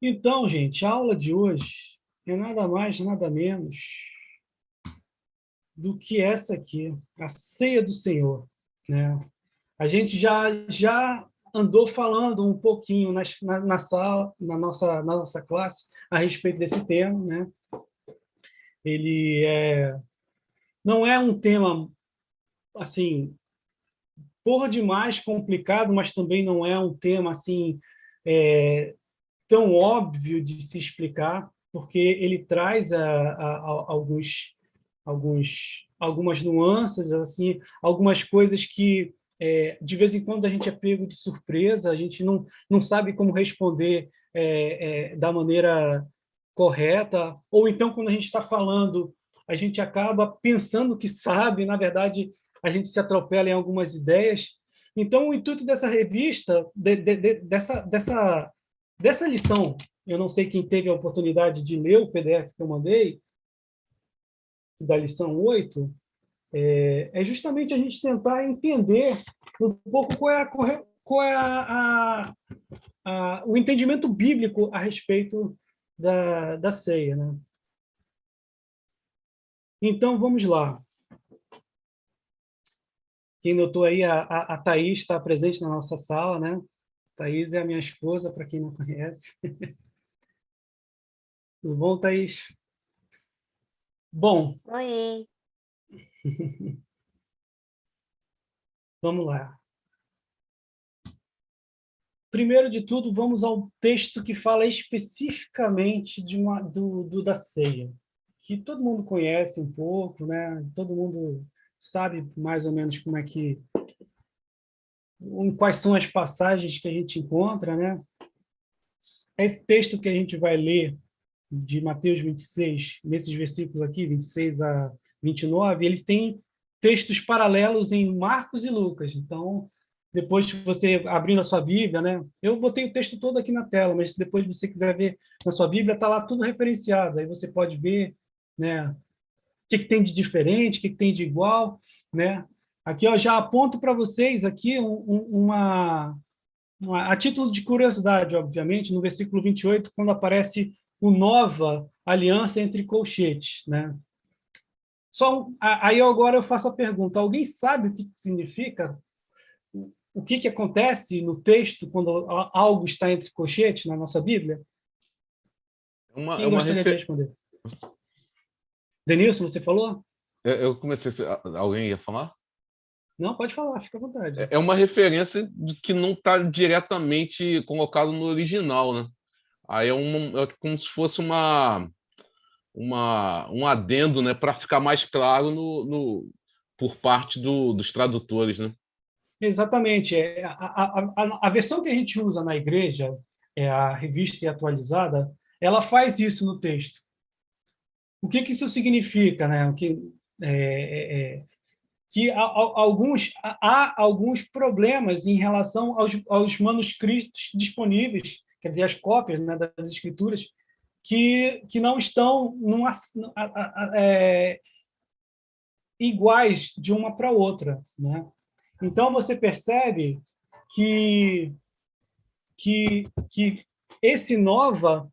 Então, gente, a aula de hoje é nada mais, nada menos do que essa aqui, a Ceia do Senhor, né? A gente já andou falando um pouquinho na sala, na nossa classe, a respeito desse tema, né? Ele não é um tema, assim, por demais complicado, mas também não é um tema, assim, é, tão óbvio de se explicar, porque ele traz algumas nuances, assim, algumas coisas que, de vez em quando, a gente é pego de surpresa, a gente não sabe como responder da maneira correta, ou então, quando a gente está falando, a gente acaba pensando que sabe, na verdade, a gente se atropela em algumas ideias. Então, o intuito dessa revista, dessa lição, eu não sei quem teve a oportunidade de ler o PDF que eu mandei, da lição 8, é justamente a gente tentar entender um pouco qual é o entendimento bíblico a respeito da ceia, né? Então, vamos lá. Quem notou aí, a Thaís está presente na nossa sala, né? Thaís é a minha esposa, para quem não conhece. Tudo bom, Thaís? Bom, Oi. vamos lá. Primeiro de tudo, vamos ao texto que fala especificamente da ceia, que todo mundo conhece um pouco, né? Todo mundo sabe mais ou menos quais são as passagens que a gente encontra, né? Esse texto que a gente vai ler de Mateus 26, nesses versículos aqui, 26 a 29, eles têm textos paralelos em Marcos e Lucas. Então, depois que você abrindo a sua Bíblia, né? Eu botei o texto todo aqui na tela, mas se depois você quiser ver na sua Bíblia, está lá tudo referenciado. Aí você pode ver, né? O que tem de diferente, o que tem de igual, né? Aqui, ó, já aponto para vocês aqui a título de curiosidade, obviamente, no versículo 28, quando aparece o nova aliança entre colchetes, né? Aí agora eu faço a pergunta: alguém sabe o que significa? O que acontece no texto quando algo está entre colchetes na nossa Bíblia? É Quem uma gostaria de refer... responder? Denilson, você falou? Eu comecei. Alguém ia falar? Não, pode falar, fica à vontade. É uma referência de que não está diretamente colocado no original, né? Aí é como se fosse um adendo, né, para ficar mais claro por parte dos tradutores, né? Exatamente. A versão que a gente usa na igreja, a revista e atualizada, ela faz isso no texto. O que isso significa, né? Que há alguns problemas em relação aos manuscritos disponíveis, quer dizer, as cópias, né, das escrituras, que não estão iguais de uma para outra, né? Então você percebe que, que esse nova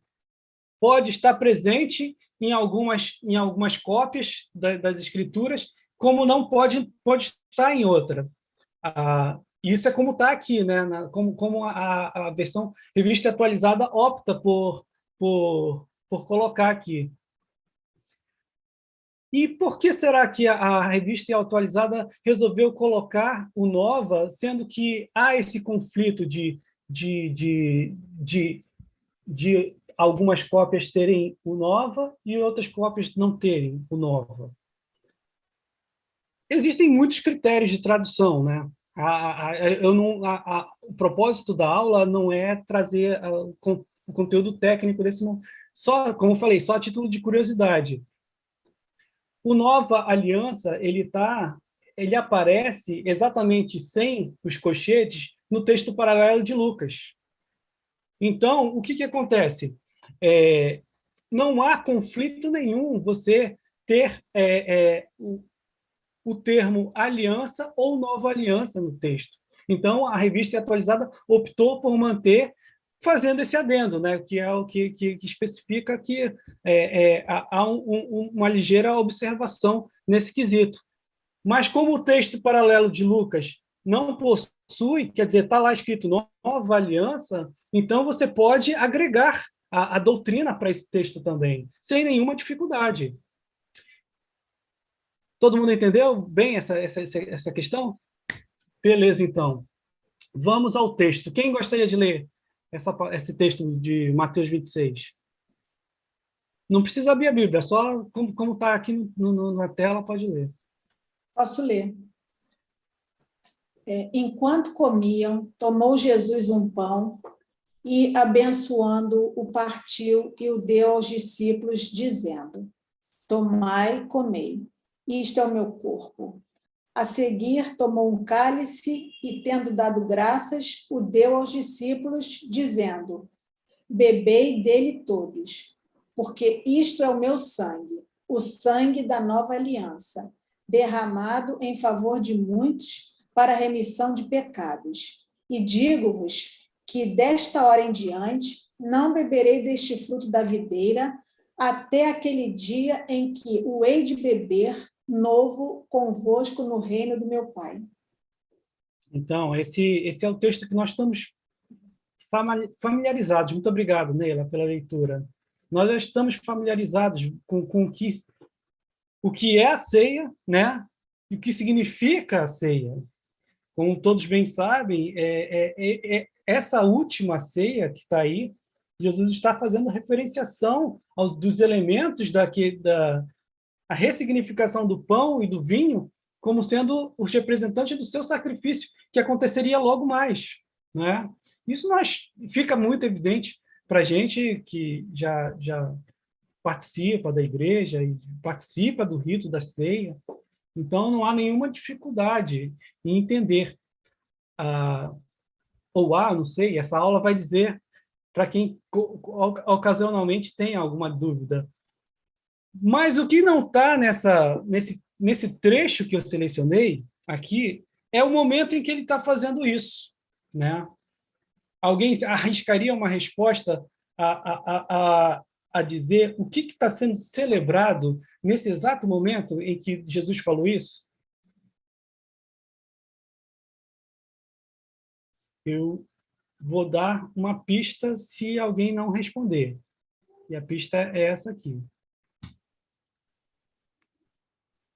pode estar presente em algumas cópias das escrituras, como não pode estar em outra. Isso é como está aqui, né? Como a versão revista atualizada opta por colocar aqui. E por que será que a revista atualizada resolveu colocar o Nova, sendo que há esse conflito de, de, de, de algumas cópias terem o Nova e outras cópias não terem o Nova? Existem muitos critérios de tradução, né? O propósito da aula não é trazer o conteúdo técnico só, como eu falei, só a título de curiosidade. O Nova Aliança, ele aparece exatamente sem os colchetes no texto paralelo de Lucas. Então, o que acontece? Não há conflito nenhum você ter o termo aliança ou nova aliança no texto. Então, a revista atualizada optou por manter fazendo esse adendo, né, que é o que especifica que há uma ligeira observação nesse quesito. Mas como o texto paralelo de Lucas não possui, quer dizer, está lá escrito nova aliança, então você pode agregar a doutrina para esse texto também, sem nenhuma dificuldade. Todo mundo entendeu bem essa questão? Beleza, então. Vamos ao texto. Quem gostaria de ler esse texto de Mateus 26? Não precisa abrir a Bíblia, só como está aqui na tela, pode ler. Posso ler. Enquanto comiam, tomou Jesus um pão e, abençoando, o partiu e o deu aos discípulos, dizendo: tomai, comei, isto é o meu corpo. A seguir, tomou um cálice e, tendo dado graças, o deu aos discípulos, dizendo: bebei dele todos, porque isto é o meu sangue, o sangue da nova aliança, derramado em favor de muitos para a remissão de pecados. E digo-vos que desta hora em diante não beberei deste fruto da videira até aquele dia em que o hei de beber novo convosco no reino do meu Pai. Então, esse é o texto que nós estamos familiarizados. Muito obrigado, Neila, pela leitura. Nós já estamos familiarizados com o que é a ceia, né? E o que significa a ceia. Como todos bem sabem, essa última ceia que está aí, Jesus está fazendo referenciação dos elementos a ressignificação do pão e do vinho como sendo os representantes do seu sacrifício, que aconteceria logo mais, né? Isso fica muito evidente para a gente que já participa da igreja e participa do rito da ceia. Então, não há nenhuma dificuldade em entender. Não sei, essa aula vai dizer para quem ocasionalmente tem alguma dúvida. Mas o que não está nesse trecho que eu selecionei aqui é o momento em que ele está fazendo isso, né? Alguém arriscaria uma resposta a dizer o que está sendo celebrado nesse exato momento em que Jesus falou isso? Eu vou dar uma pista se alguém não responder. E a pista é essa aqui.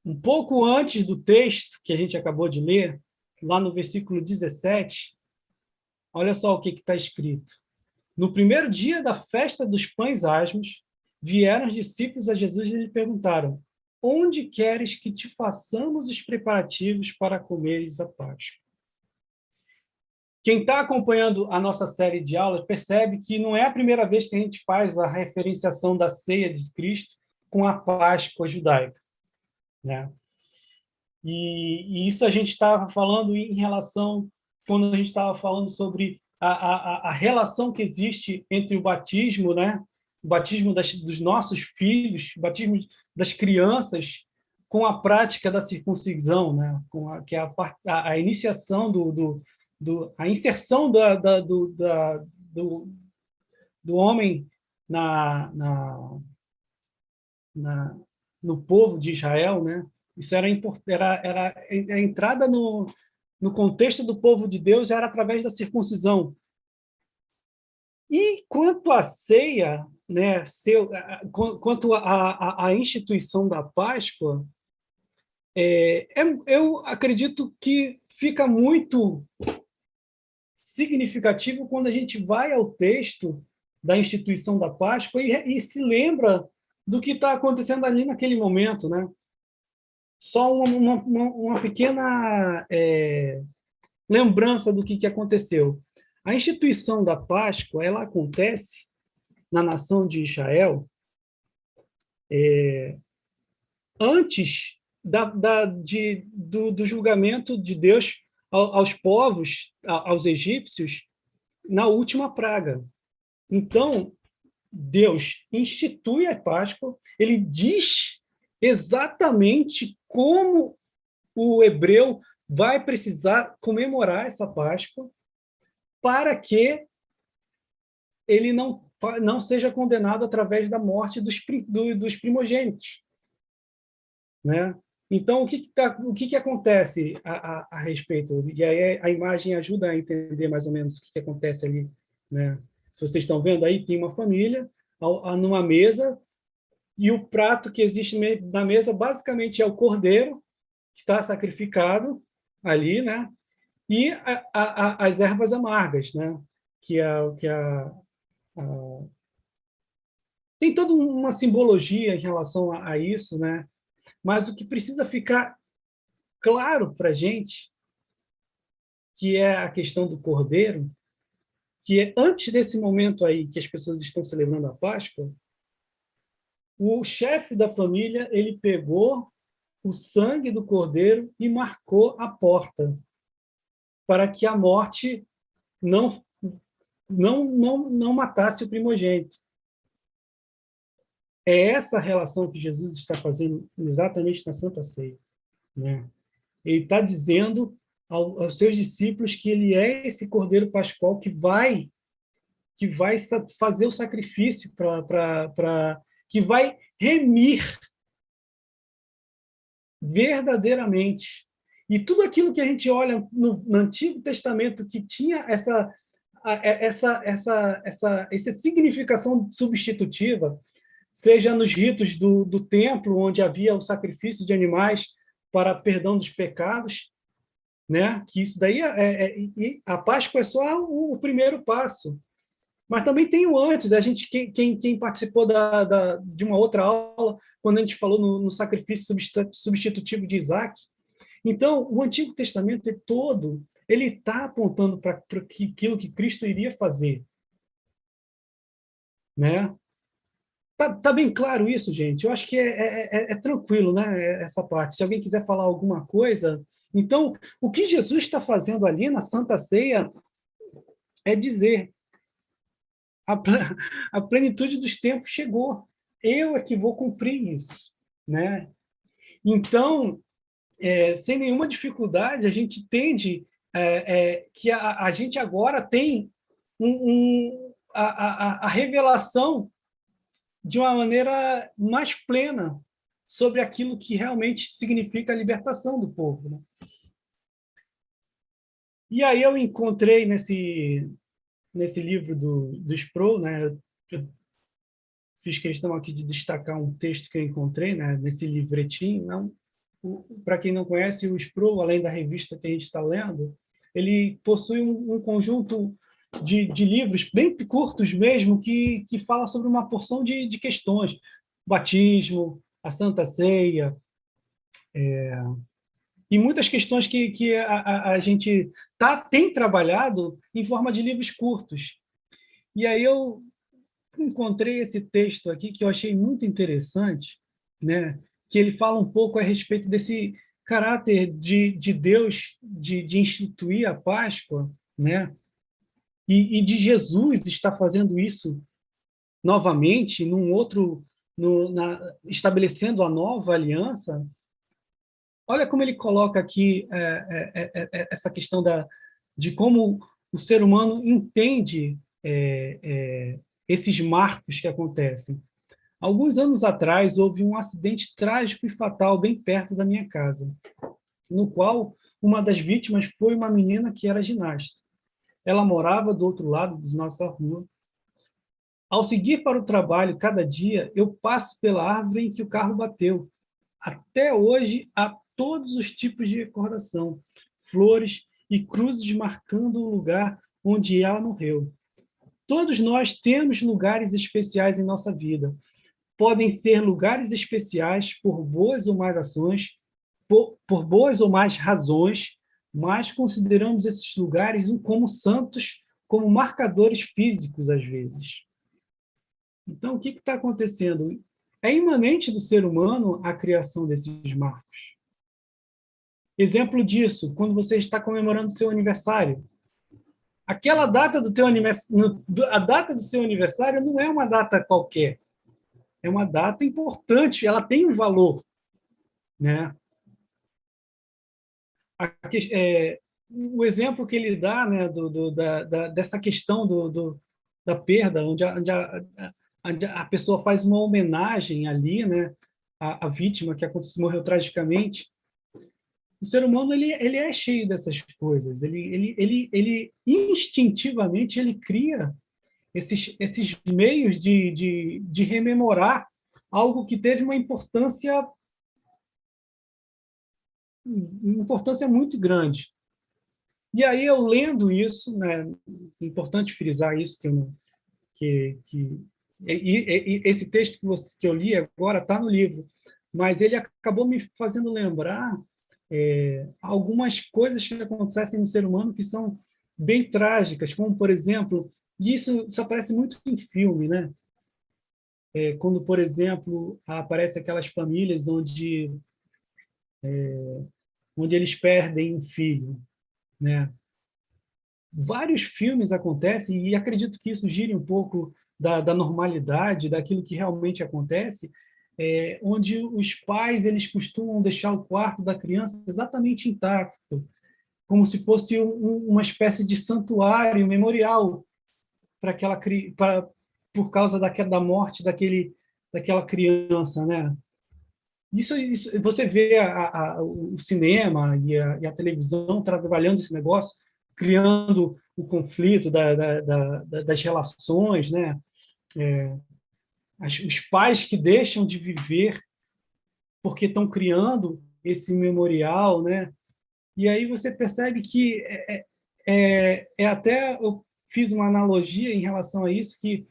Um pouco antes do texto que a gente acabou de ler, lá no versículo 17, olha só o que está escrito. No primeiro dia da festa dos pães asmos, vieram os discípulos a Jesus e lhe perguntaram: onde queres que te façamos os preparativos para comeres a Páscoa? Quem está acompanhando a nossa série de aulas percebe que não é a primeira vez que a gente faz a referenciação da ceia de Cristo com a Páscoa judaica, né? E isso a gente estava falando em relação, quando a gente estava falando sobre a relação que existe entre o batismo, né? O batismo dos nossos filhos, o batismo das crianças, com a prática da circuncisão, né? Que é a iniciação a inserção do homem no povo de Israel, né? Isso era a entrada no contexto do povo de Deus era através da circuncisão. E quanto à ceia, né, quanto à instituição da Páscoa, eu acredito que fica muito significativo quando a gente vai ao texto da instituição da Páscoa e se lembra do que está acontecendo ali naquele momento, né? Só uma pequena lembrança do que aconteceu. A instituição da Páscoa ela acontece na nação de Israel antes do julgamento de Deus aos povos, aos egípcios, na última praga. Então, Deus institui a Páscoa, ele diz exatamente como o hebreu vai precisar comemorar essa Páscoa para que ele não seja condenado através da morte dos primogênitos, né? Então, o que acontece a respeito? E aí a imagem ajuda a entender mais ou menos o que acontece ali, né? Se vocês estão vendo aí, tem uma família numa mesa, e o prato que existe na mesa basicamente é o cordeiro que está sacrificado ali, né? E as ervas amargas, né? Tem toda uma simbologia em relação a isso, né? Mas o que precisa ficar claro para a gente, que é a questão do cordeiro, que é antes desse momento aí que as pessoas estão celebrando a Páscoa, o chefe da família ele pegou o sangue do cordeiro e marcou a porta para que a morte não matasse o primogênito. É essa relação que Jesus está fazendo exatamente na Santa Ceia, né? Ele está dizendo aos seus discípulos que ele é esse Cordeiro Pascual que vai fazer o sacrifício que vai remir verdadeiramente. E tudo aquilo que a gente olha no Antigo Testamento que tinha essa significação substitutiva, seja nos ritos do templo, onde havia o sacrifício de animais para perdão dos pecados, né? Que isso daí a Páscoa é só o primeiro passo. Mas também tem o antes. A gente, quem participou de uma outra aula, quando a gente falou no sacrifício substitutivo de Isaac. Então, o Antigo Testamento todo ele está apontando para aquilo que Cristo iria fazer, né? Tá bem claro isso, gente? Eu acho que é tranquilo, né? Essa parte. Se alguém quiser falar alguma coisa, então o que Jesus está fazendo ali na Santa Ceia é dizer a plenitude dos tempos chegou. Eu é que vou cumprir isso, né? Então, sem nenhuma dificuldade, a gente entende que a gente agora tem a revelação de uma maneira mais plena sobre aquilo que realmente significa a libertação do povo, né? E aí eu encontrei nesse livro do Sproul, né? Eu fiz questão aqui de destacar um texto que eu encontrei, né? Nesse livretinho. Não, para quem não conhece, o Sproul, além da revista que a gente está lendo, ele possui um conjunto de livros bem curtos mesmo, que fala sobre uma porção de questões. Batismo, a Santa Ceia, e muitas questões que a gente tem trabalhado em forma de livros curtos. E aí eu encontrei esse texto aqui que eu achei muito interessante, né? Que ele fala um pouco a respeito desse caráter de Deus de instituir a Páscoa, né? E de Jesus estar fazendo isso novamente, estabelecendo a nova aliança. Olha como ele coloca aqui essa questão de como o ser humano entende esses marcos que acontecem. Alguns anos atrás, houve um acidente trágico e fatal bem perto da minha casa, no qual uma das vítimas foi uma menina que era ginasta. Ela morava do outro lado da nossa rua. Ao seguir para o trabalho cada dia, eu passo pela árvore em que o carro bateu. Até hoje, há todos os tipos de recordação, flores e cruzes marcando o lugar onde ela morreu. Todos nós temos lugares especiais em nossa vida. Podem ser lugares especiais por boas ou más ações, por boas ou más razões, mas consideramos esses lugares como santos, como marcadores físicos, às vezes. Então, o que está acontecendo? É imanente do ser humano a criação desses marcos. Exemplo disso, quando você está comemorando o seu aniversário. Aquela data do teu aniversário, a data do seu aniversário não é uma data qualquer. É uma data importante, ela tem um valor, né? O exemplo que ele dá, né, dessa questão da perda, onde a pessoa faz uma homenagem ali, né, à vítima que morreu tragicamente. O ser humano ele é cheio dessas coisas. Ele instintivamente ele cria esses meios de rememorar algo que teve uma importância muito grande. E aí, eu lendo isso, né, é importante frisar isso, esse texto que eu li agora está no livro, mas ele acabou me fazendo lembrar algumas coisas que acontecem no ser humano que são bem trágicas, como, por exemplo, e isso aparece muito em filme, né? Quando, por exemplo, aparece aquelas famílias onde eles perdem um filho, né? Vários filmes acontecem, e acredito que isso gire um pouco da normalidade, daquilo que realmente acontece, onde os pais eles costumam deixar o quarto da criança exatamente intacto, como se fosse uma espécie de santuário memorial para por causa da morte daquela criança, né? Isso você vê o cinema e a televisão trabalhando esse negócio, criando o conflito das relações, né? Os pais que deixam de viver porque estão criando esse memorial, né? E aí você percebe que até eu fiz uma analogia em relação a isso, que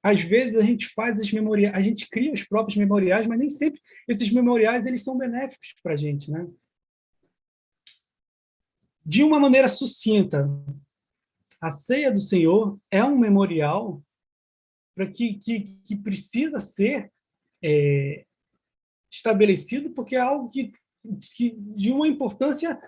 às vezes a gente faz as memoriais, a gente cria os próprios memoriais, mas nem sempre esses memoriais eles são benéficos para a gente, né? De uma maneira sucinta, a ceia do Senhor é um memorial para que precisa ser estabelecido, porque é algo que de uma importância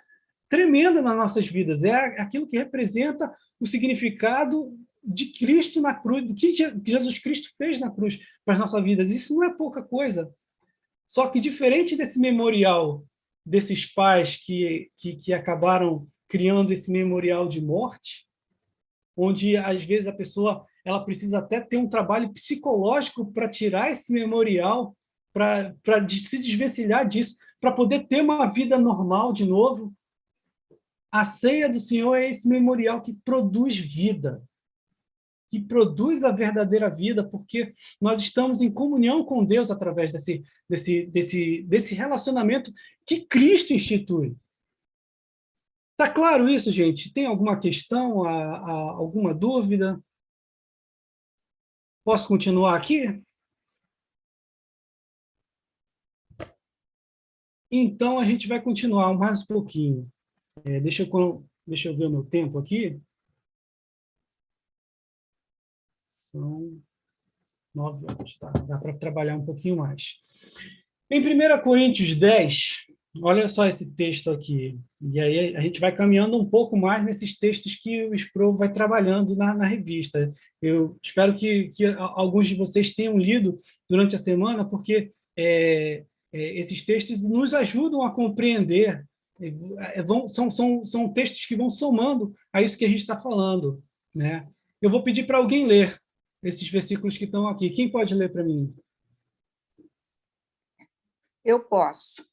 tremenda nas nossas vidas. É aquilo que representa o significado de Cristo na cruz, do que Jesus Cristo fez na cruz para as nossas vidas. Isso não é pouca coisa. Só que, diferente desse memorial desses pais que acabaram criando esse memorial de morte, onde, às vezes, a pessoa ela precisa até ter um trabalho psicológico para tirar esse memorial, para se desvencilhar disso, para poder ter uma vida normal de novo. A ceia do Senhor é esse memorial que produz vida, que produz a verdadeira vida, porque nós estamos em comunhão com Deus através desse relacionamento que Cristo institui. Tá claro isso, gente? Tem alguma questão, alguma dúvida? Posso continuar aqui? Então, a gente vai continuar mais um pouquinho. Deixa eu ver o meu tempo aqui. São 9 horas, tá? Dá para trabalhar um pouquinho mais. Em 1 Coríntios 10, olha só esse texto aqui. E aí a gente vai caminhando um pouco mais nesses textos que o Sproul vai trabalhando na revista. Eu espero que alguns de vocês tenham lido durante a semana, porque esses textos nos ajudam a compreender. São textos que vão somando a isso que a gente está falando, né? Eu vou pedir para alguém ler esses versículos que estão aqui. Quem pode ler para mim? Eu posso.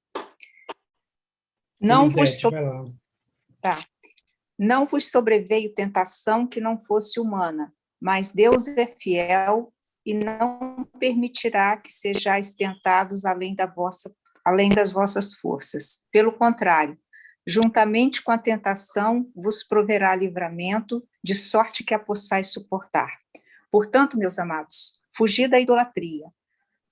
Não vos, Elisete, vai lá. tá. Não vos sobreveio tentação que não fosse humana, mas Deus é fiel e não permitirá que sejais tentados além das vossas forças. Pelo contrário, juntamente com a tentação vos proverá livramento, de sorte que a possais suportar. Portanto, meus amados, fugi da idolatria.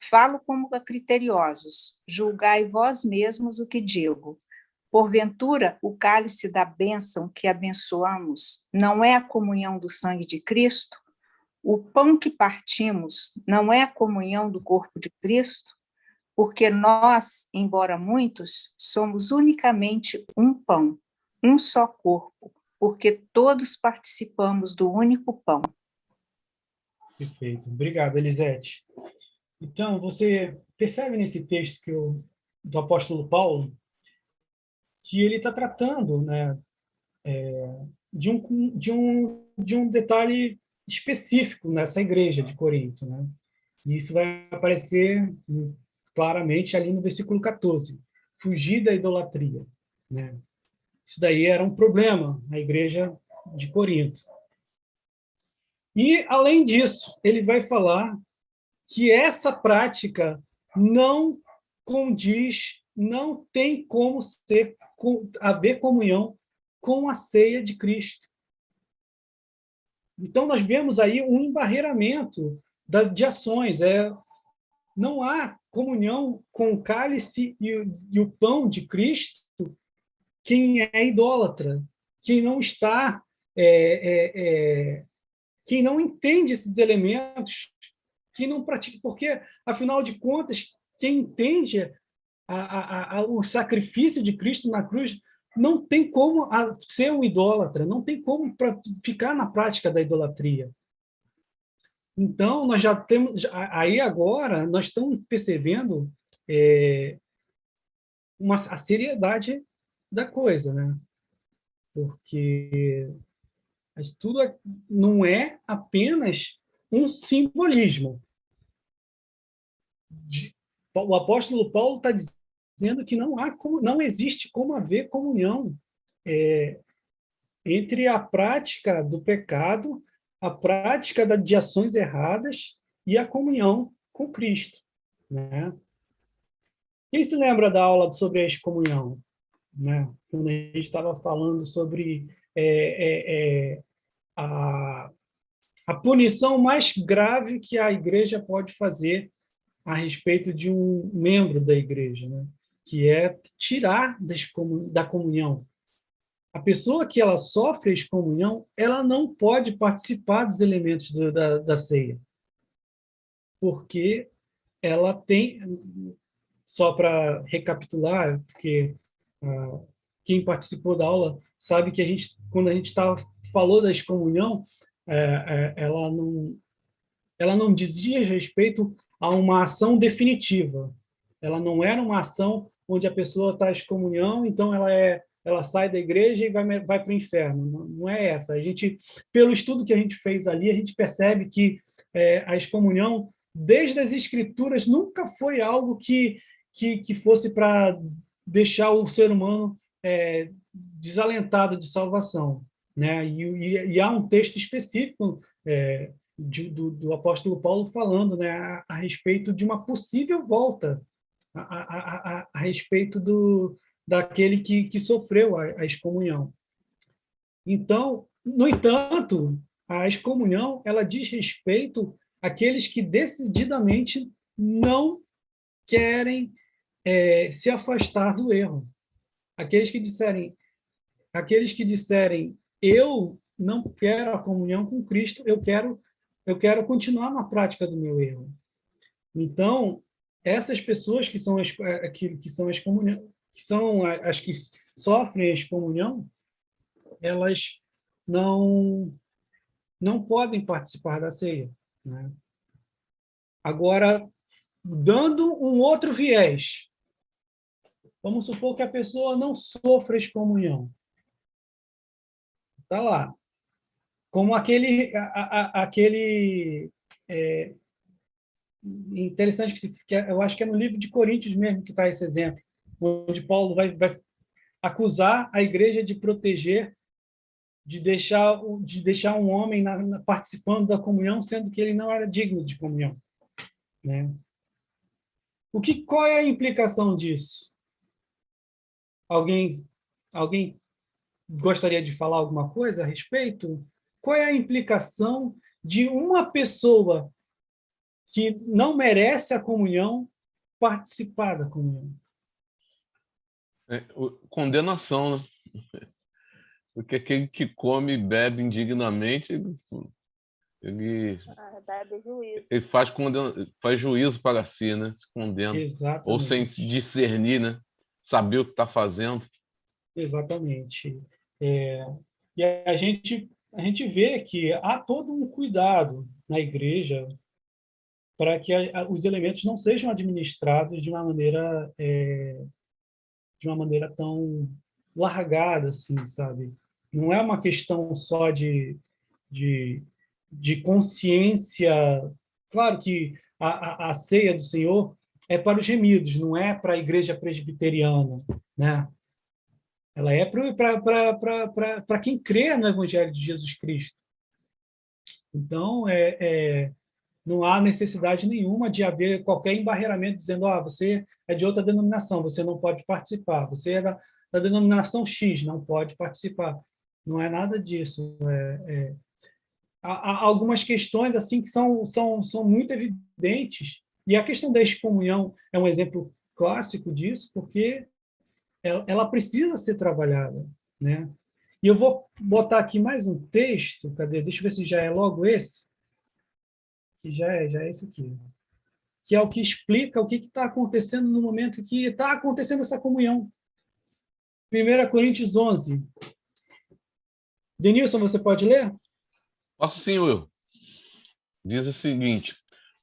Falo como a criteriosos, julgai vós mesmos o que digo. Porventura, o cálice da bênção que abençoamos não é a comunhão do sangue de Cristo? O pão que partimos não é a comunhão do corpo de Cristo? Porque nós, embora muitos, somos unicamente um pão, um só corpo, porque todos participamos do único pão. Perfeito. Obrigado, Elisete. Então, você percebe nesse texto do apóstolo Paulo que ele está tratando, né, de um detalhe específico nessa igreja de Corinto, né? E isso vai aparecer claramente ali no versículo 14. Fugir da idolatria, né? Isso daí era um problema na igreja de Corinto. E, além disso, ele vai falar que essa prática não condiz, não tem como haver comunhão com a ceia de Cristo. Então, nós vemos aí um embarreiramento de ações. Não há comunhão com o cálice e o pão de Cristo quem é idólatra, quem não está, quem não entende esses elementos, quem não pratica, porque, afinal de contas, quem entende o sacrifício de Cristo na cruz não tem como ser um idólatra, não tem como ficar na prática da idolatria. Então, nós já temos, aí agora, nós estamos percebendo a seriedade da coisa, né? Porque tudo não é apenas um simbolismo. O apóstolo Paulo está dizendo que não existe como haver comunhão entre a prática do pecado, a prática de ações erradas e a comunhão com Cristo, né? Quem se lembra da aula sobre a excomunhão, né? Quando a gente estava falando sobre a punição mais grave que a igreja pode fazer a respeito de um membro da igreja, né? Que é tirar da comunhão. A pessoa que ela sofre a excomunhão, ela não pode participar dos elementos da ceia, porque ela tem, só para recapitular, porque quem participou da aula sabe que quando a gente falou da excomunhão, ela não dizia respeito a uma ação definitiva. Ela não era uma ação onde a pessoa está em excomunhão, então ela sai da igreja e vai para o inferno. Não é essa. Pelo estudo que a gente fez ali, a gente percebe que a excomunhão, desde as Escrituras, nunca foi algo que fosse para deixar o ser humano desalentado de salvação, né? E há um texto específico do apóstolo Paulo falando, né, a respeito de uma possível volta, a respeito daquele que sofreu a excomunhão. Então, no entanto, a excomunhão ela diz respeito àqueles que decididamente não querem se afastar do erro. Aqueles que disserem eu não quero a comunhão com Cristo, eu quero continuar na prática do meu erro. Então, essas pessoas que são as que sofrem a excomunhão, elas não podem participar da ceia, né? Agora, dando um outro viés, vamos supor que a pessoa não sofra excomunhão. Está lá. Como aquele interessante, que eu acho que é no livro de Coríntios mesmo que está esse exemplo, onde Paulo vai acusar a igreja de proteger, de deixar um homem participando da comunhão, sendo que ele não era digno de comunhão, né? Qual é a implicação disso? Alguém gostaria de falar alguma coisa a respeito? Qual é a implicação de uma pessoa que não merece a comunhão participar da comunhão? Condenação, né? Porque aquele que come e bebe indignamente, ele faz juízo para si, né? Se condena. Exatamente. Ou sem discernir, né? Saber o que está fazendo. Exatamente. E a gente vê que há todo um cuidado na igreja para que os elementos não sejam administrados de uma maneira tão largada, assim, sabe? Não é uma questão só de de consciência. Claro que a ceia do Senhor é para os remidos, não é para a igreja presbiteriana, né? Ela é para quem crê no Evangelho de Jesus Cristo. Então, não há necessidade nenhuma de haver qualquer embarreiramento dizendo você é de outra denominação, você não pode participar. Você é da denominação X, não pode participar. Não é nada disso. Há algumas questões assim que são muito evidentes, e a questão da excomunhão é um exemplo clássico disso, porque ela precisa ser trabalhada, né? E eu vou botar aqui mais um texto, cadê? Deixa eu ver se já é logo esse, que já é esse aqui, que é o que explica o que está acontecendo no momento que está acontecendo essa comunhão. 1 Coríntios 11. Denilson, você pode ler? Posso sim, Will. Diz o seguinte: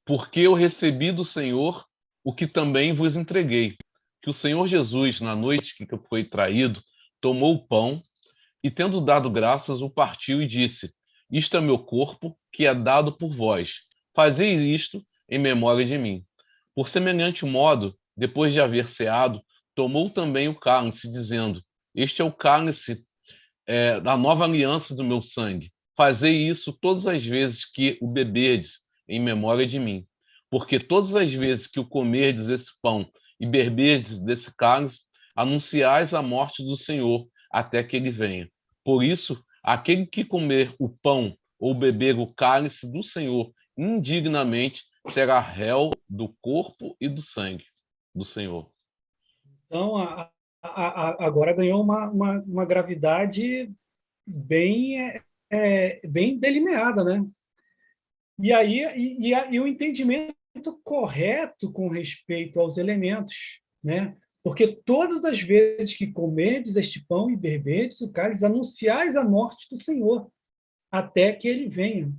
porque eu recebi do Senhor o que também vos entreguei, que o Senhor Jesus, na noite que foi traído, tomou o pão e, tendo dado graças, o partiu e disse: isto é meu corpo, que é dado por vós. Fazei isto em memória de mim. Por semelhante modo, depois de haver ceado, tomou também o cálice, dizendo: este é o cálice da nova aliança do meu sangue. Fazei isso todas as vezes que o beberdes, em memória de mim. Porque todas as vezes que o comerdes esse pão e beberdes desse cálice, anunciais a morte do Senhor até que ele venha. Por isso, aquele que comer o pão ou beber o cálice do Senhor indignamente será réu do corpo e do sangue do Senhor. Então, agora ganhou uma gravidade bem delineada, né? E aí e o entendimento correto com respeito aos elementos, né? Porque todas as vezes que comerdes este pão e beberdes o cálice, anunciais a morte do Senhor, até que ele venha.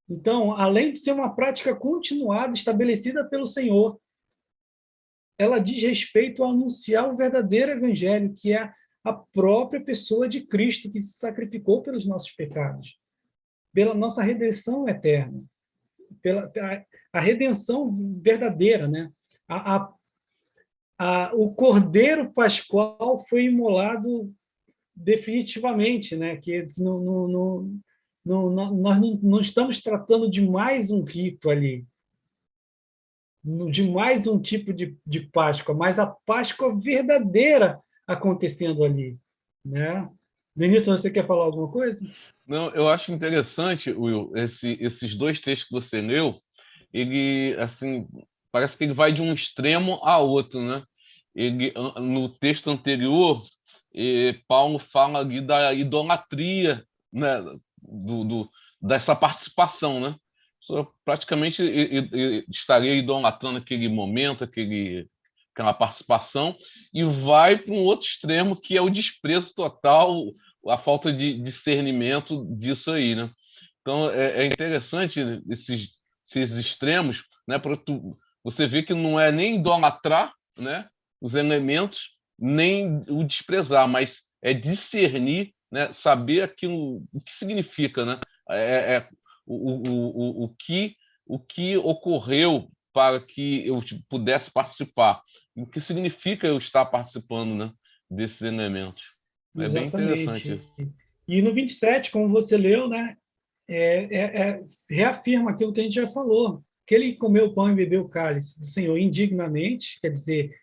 Então, além de ser uma prática continuada, estabelecida pelo Senhor, ela diz respeito a anunciar o verdadeiro evangelho, que é a própria pessoa de Cristo, que se sacrificou pelos nossos pecados, pela nossa redenção eterna, pela a redenção verdadeira, né? O Cordeiro Pascual foi imolado definitivamente, né? Que nós não estamos tratando de mais um rito ali, de mais um tipo de Páscoa, mas a Páscoa verdadeira acontecendo ali, né? Denilson, você quer falar alguma coisa? Não, eu acho interessante, Will, esses dois textos que você leu, ele, assim, parece que ele vai de um extremo a outro, né? Ele, no texto anterior, Paulo fala ali da idolatria, né? Dessa participação, né? Praticamente estaria idolatrando aquele momento, aquela participação, e vai para um outro extremo, que é o desprezo total, a falta de discernimento disso aí, né? Então, é interessante esses extremos, né? Para você ver que não é nem idolatrar, né, os elementos, nem o desprezar, mas é discernir, né, saber aquilo, o que significa, né? O que ocorreu para que eu pudesse participar, o que significa eu estar participando, né, desses elementos. É bem interessante Exatamente. isso. E no 27, como você leu, né, reafirma aquilo que a gente já falou. Aquele que comeu o pão e bebeu o cálice do Senhor indignamente, quer dizer,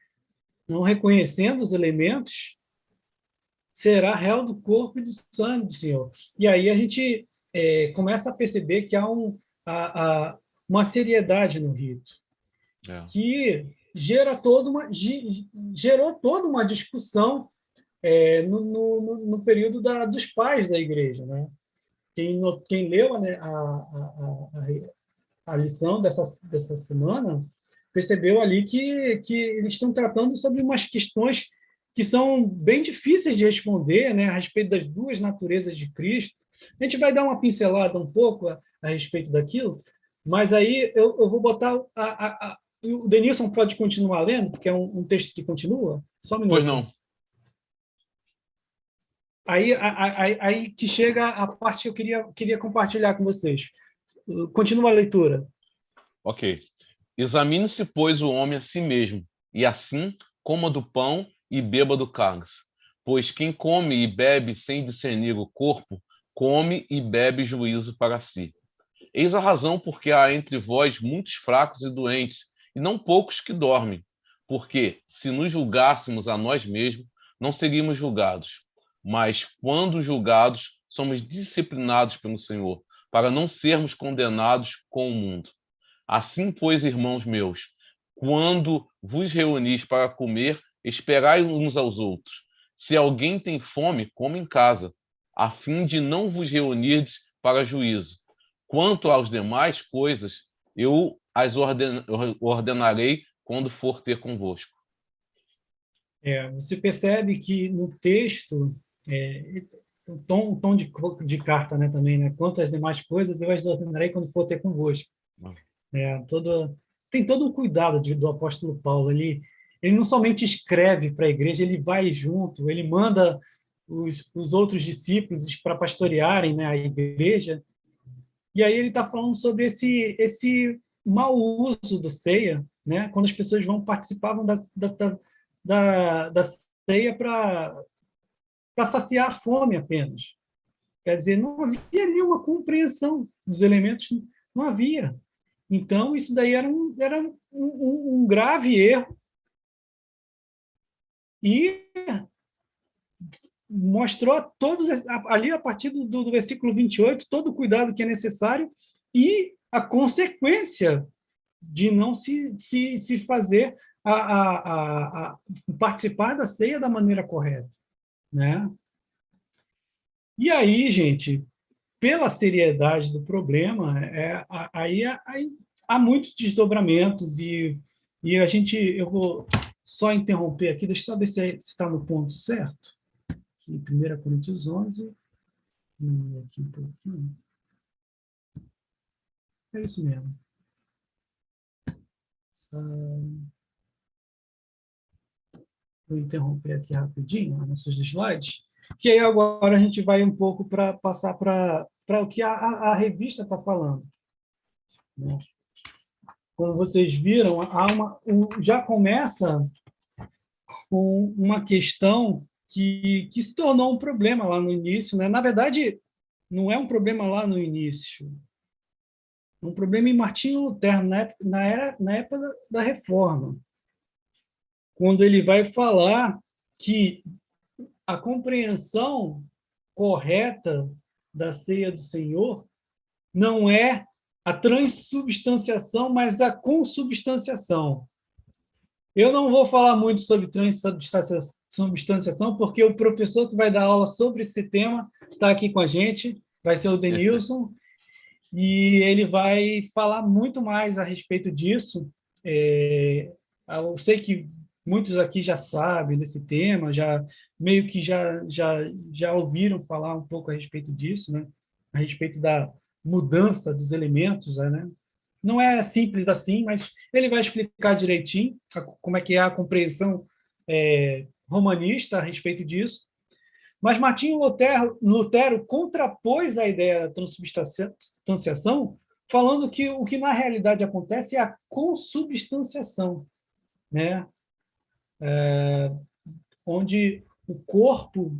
não reconhecendo os elementos, será réu do corpo e do sangue do Senhor. E aí a gente começa a perceber que há uma seriedade no rito, que gerou toda uma discussão no período dos pais da igreja, né? Quem leu, né, a lição dessa semana percebeu ali que eles estão tratando sobre umas questões que são bem difíceis de responder, né, a respeito das duas naturezas de Cristo. A gente vai dar uma pincelada um pouco a respeito daquilo, mas aí eu vou botar o Denilson pode continuar lendo, porque é um texto que continua. Só um minuto. Pois não. Aí que chega a parte que eu queria compartilhar com vocês. Continua a leitura. Ok. Examine-se, pois, o homem a si mesmo, e assim coma do pão e beba do cálice. Pois quem come e bebe sem discernir o corpo, come e bebe juízo para si. Eis a razão porque há entre vós muitos fracos e doentes, e não poucos que dormem. Porque, se nos julgássemos a nós mesmos, não seríamos julgados. Mas, quando julgados, somos disciplinados pelo Senhor, para não sermos condenados com o mundo. Assim, pois, irmãos meus, quando vos reunis para comer, esperai uns aos outros. Se alguém tem fome, coma em casa, a fim de não vos reunirdes para juízo. Quanto às demais coisas, eu as ordenarei quando for ter convosco. Você percebe que no texto, o tom de carta, né, também, né? Quanto às demais coisas, eu as ordenarei quando for ter convosco. Tem todo um cuidado do apóstolo Paulo ali. Ele não somente escreve para a igreja, ele vai junto, ele manda os outros discípulos para pastorearem, né, a igreja. E aí ele está falando sobre esse mau uso do ceia, né? Quando as pessoas participavam da ceia para saciar a fome apenas. Quer dizer, não havia nenhuma compreensão dos elementos, não havia. Então, isso daí era um grave erro. E mostrou a todos, ali a partir do versículo 28, todo o cuidado que é necessário e a consequência de não se fazer participar da ceia da maneira correta, né? E aí, gente, pela seriedade do problema, aí há muitos desdobramentos e eu vou só interromper aqui, deixa eu só ver se está no ponto certo. Aqui, 1 Coríntios 11, e aqui um pouquinho. É isso mesmo. Vou interromper aqui rapidinho nos seus slides, que aí agora a gente vai um pouco para passar para o que a revista está falando, né? Como vocês viram, já começa com uma questão que se tornou um problema lá no início, né? Na verdade, não é um problema lá no início, é um problema em Martinho Lutero, na época da Reforma, quando ele vai falar que a compreensão correta da ceia do Senhor não é a transubstanciação, mas a consubstanciação. Eu não vou falar muito sobre transubstanciação, porque o professor que vai dar aula sobre esse tema está aqui com a gente, vai ser o Denilson, e ele vai falar muito mais a respeito disso. Eu sei que muitos aqui já sabem desse tema, meio que já ouviram falar um pouco a respeito disso, né? A respeito da mudança dos elementos, né? Não é simples assim, mas ele vai explicar direitinho como é que é a compreensão romanista a respeito disso. Mas Martinho Lutero contrapôs a ideia da transubstanciação, falando que o que na realidade acontece é a consubstanciação, né? Onde o corpo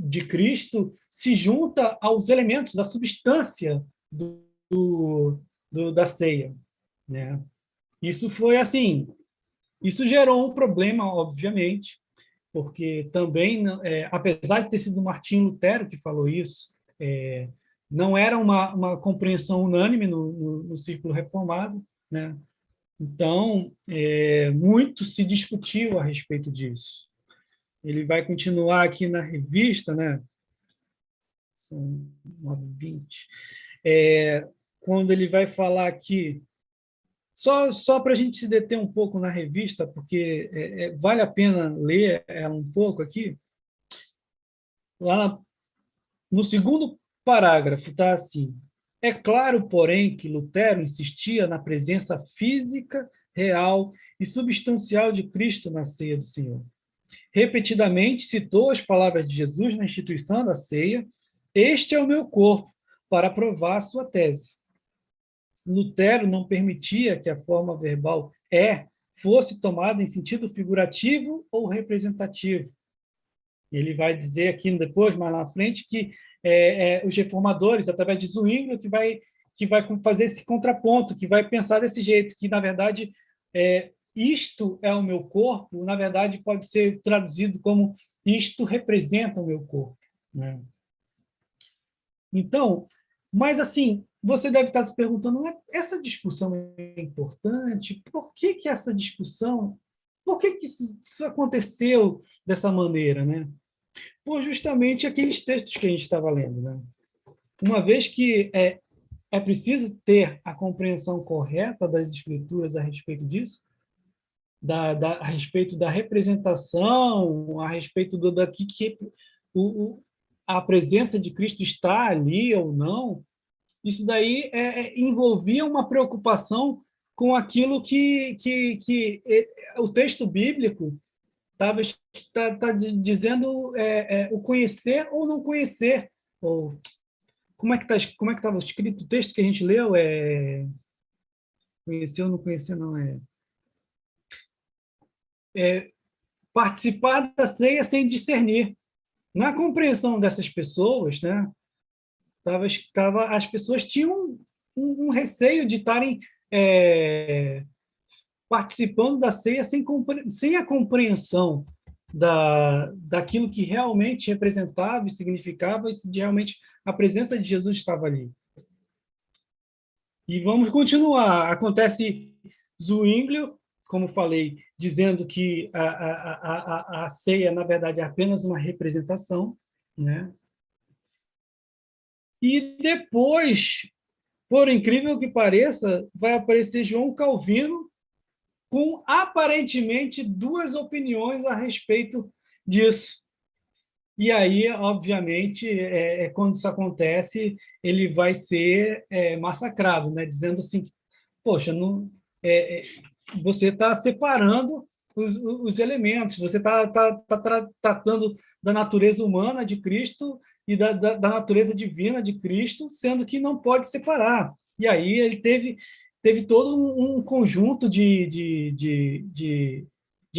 de Cristo se junta aos elementos da substância da ceia, né? Isso foi assim, isso gerou um problema, obviamente, porque também, apesar de ter sido Martinho Lutero que falou isso, não era uma compreensão unânime no círculo reformado, né? Então, muito se discutiu a respeito disso. Ele vai continuar aqui na revista, né? São 9h20. Quando ele vai falar aqui, só para a gente se deter um pouco na revista, porque vale a pena ler ela um pouco aqui. Lá no segundo parágrafo está assim: é claro, porém, que Lutero insistia na presença física, real e substancial de Cristo na ceia do Senhor. Repetidamente citou as palavras de Jesus na instituição da ceia Este é o meu corpo, para provar a sua tese. Lutero não permitia que a forma verbal fosse tomada em sentido figurativo ou representativo. Ele vai dizer aqui depois, mais na frente, que os reformadores, através de Zwingli, que vai fazer esse contraponto, que vai pensar desse jeito, que, na verdade, isto é o meu corpo, na verdade, pode ser traduzido como isto representa o meu corpo, né? Então, mas assim, você deve estar se perguntando, essa discussão é importante? Por que essa discussão, por que isso aconteceu dessa maneira, né? Por justamente aqueles textos que a gente estava lendo, né? Uma vez que é preciso ter a compreensão correta das escrituras a respeito disso, a respeito da representação, a respeito daqui que a presença de Cristo está ali ou não, isso daí envolvia uma preocupação com aquilo que o texto bíblico tá dizendo o conhecer ou não conhecer. Ou, como é que estava escrito o texto que a gente leu? Conhecer ou não conhecer, não participar da ceia sem discernir. Na compreensão dessas pessoas, né, as pessoas tinham um receio de estarem participando da ceia sem a compreensão daquilo que realmente representava e significava, e se realmente a presença de Jesus estava ali. E vamos continuar. Acontece Zwingli, como falei, dizendo que a ceia, na verdade, é apenas uma representação, né? E depois, por incrível que pareça, vai aparecer João Calvino com, aparentemente, duas opiniões a respeito disso. E aí, obviamente, quando isso acontece, ele vai ser massacrado, né? Dizendo assim, poxa, não, você está separando os elementos, você está tratando da natureza humana de Cristo e da natureza divina de Cristo, sendo que não pode separar. E aí ele teve todo um conjunto de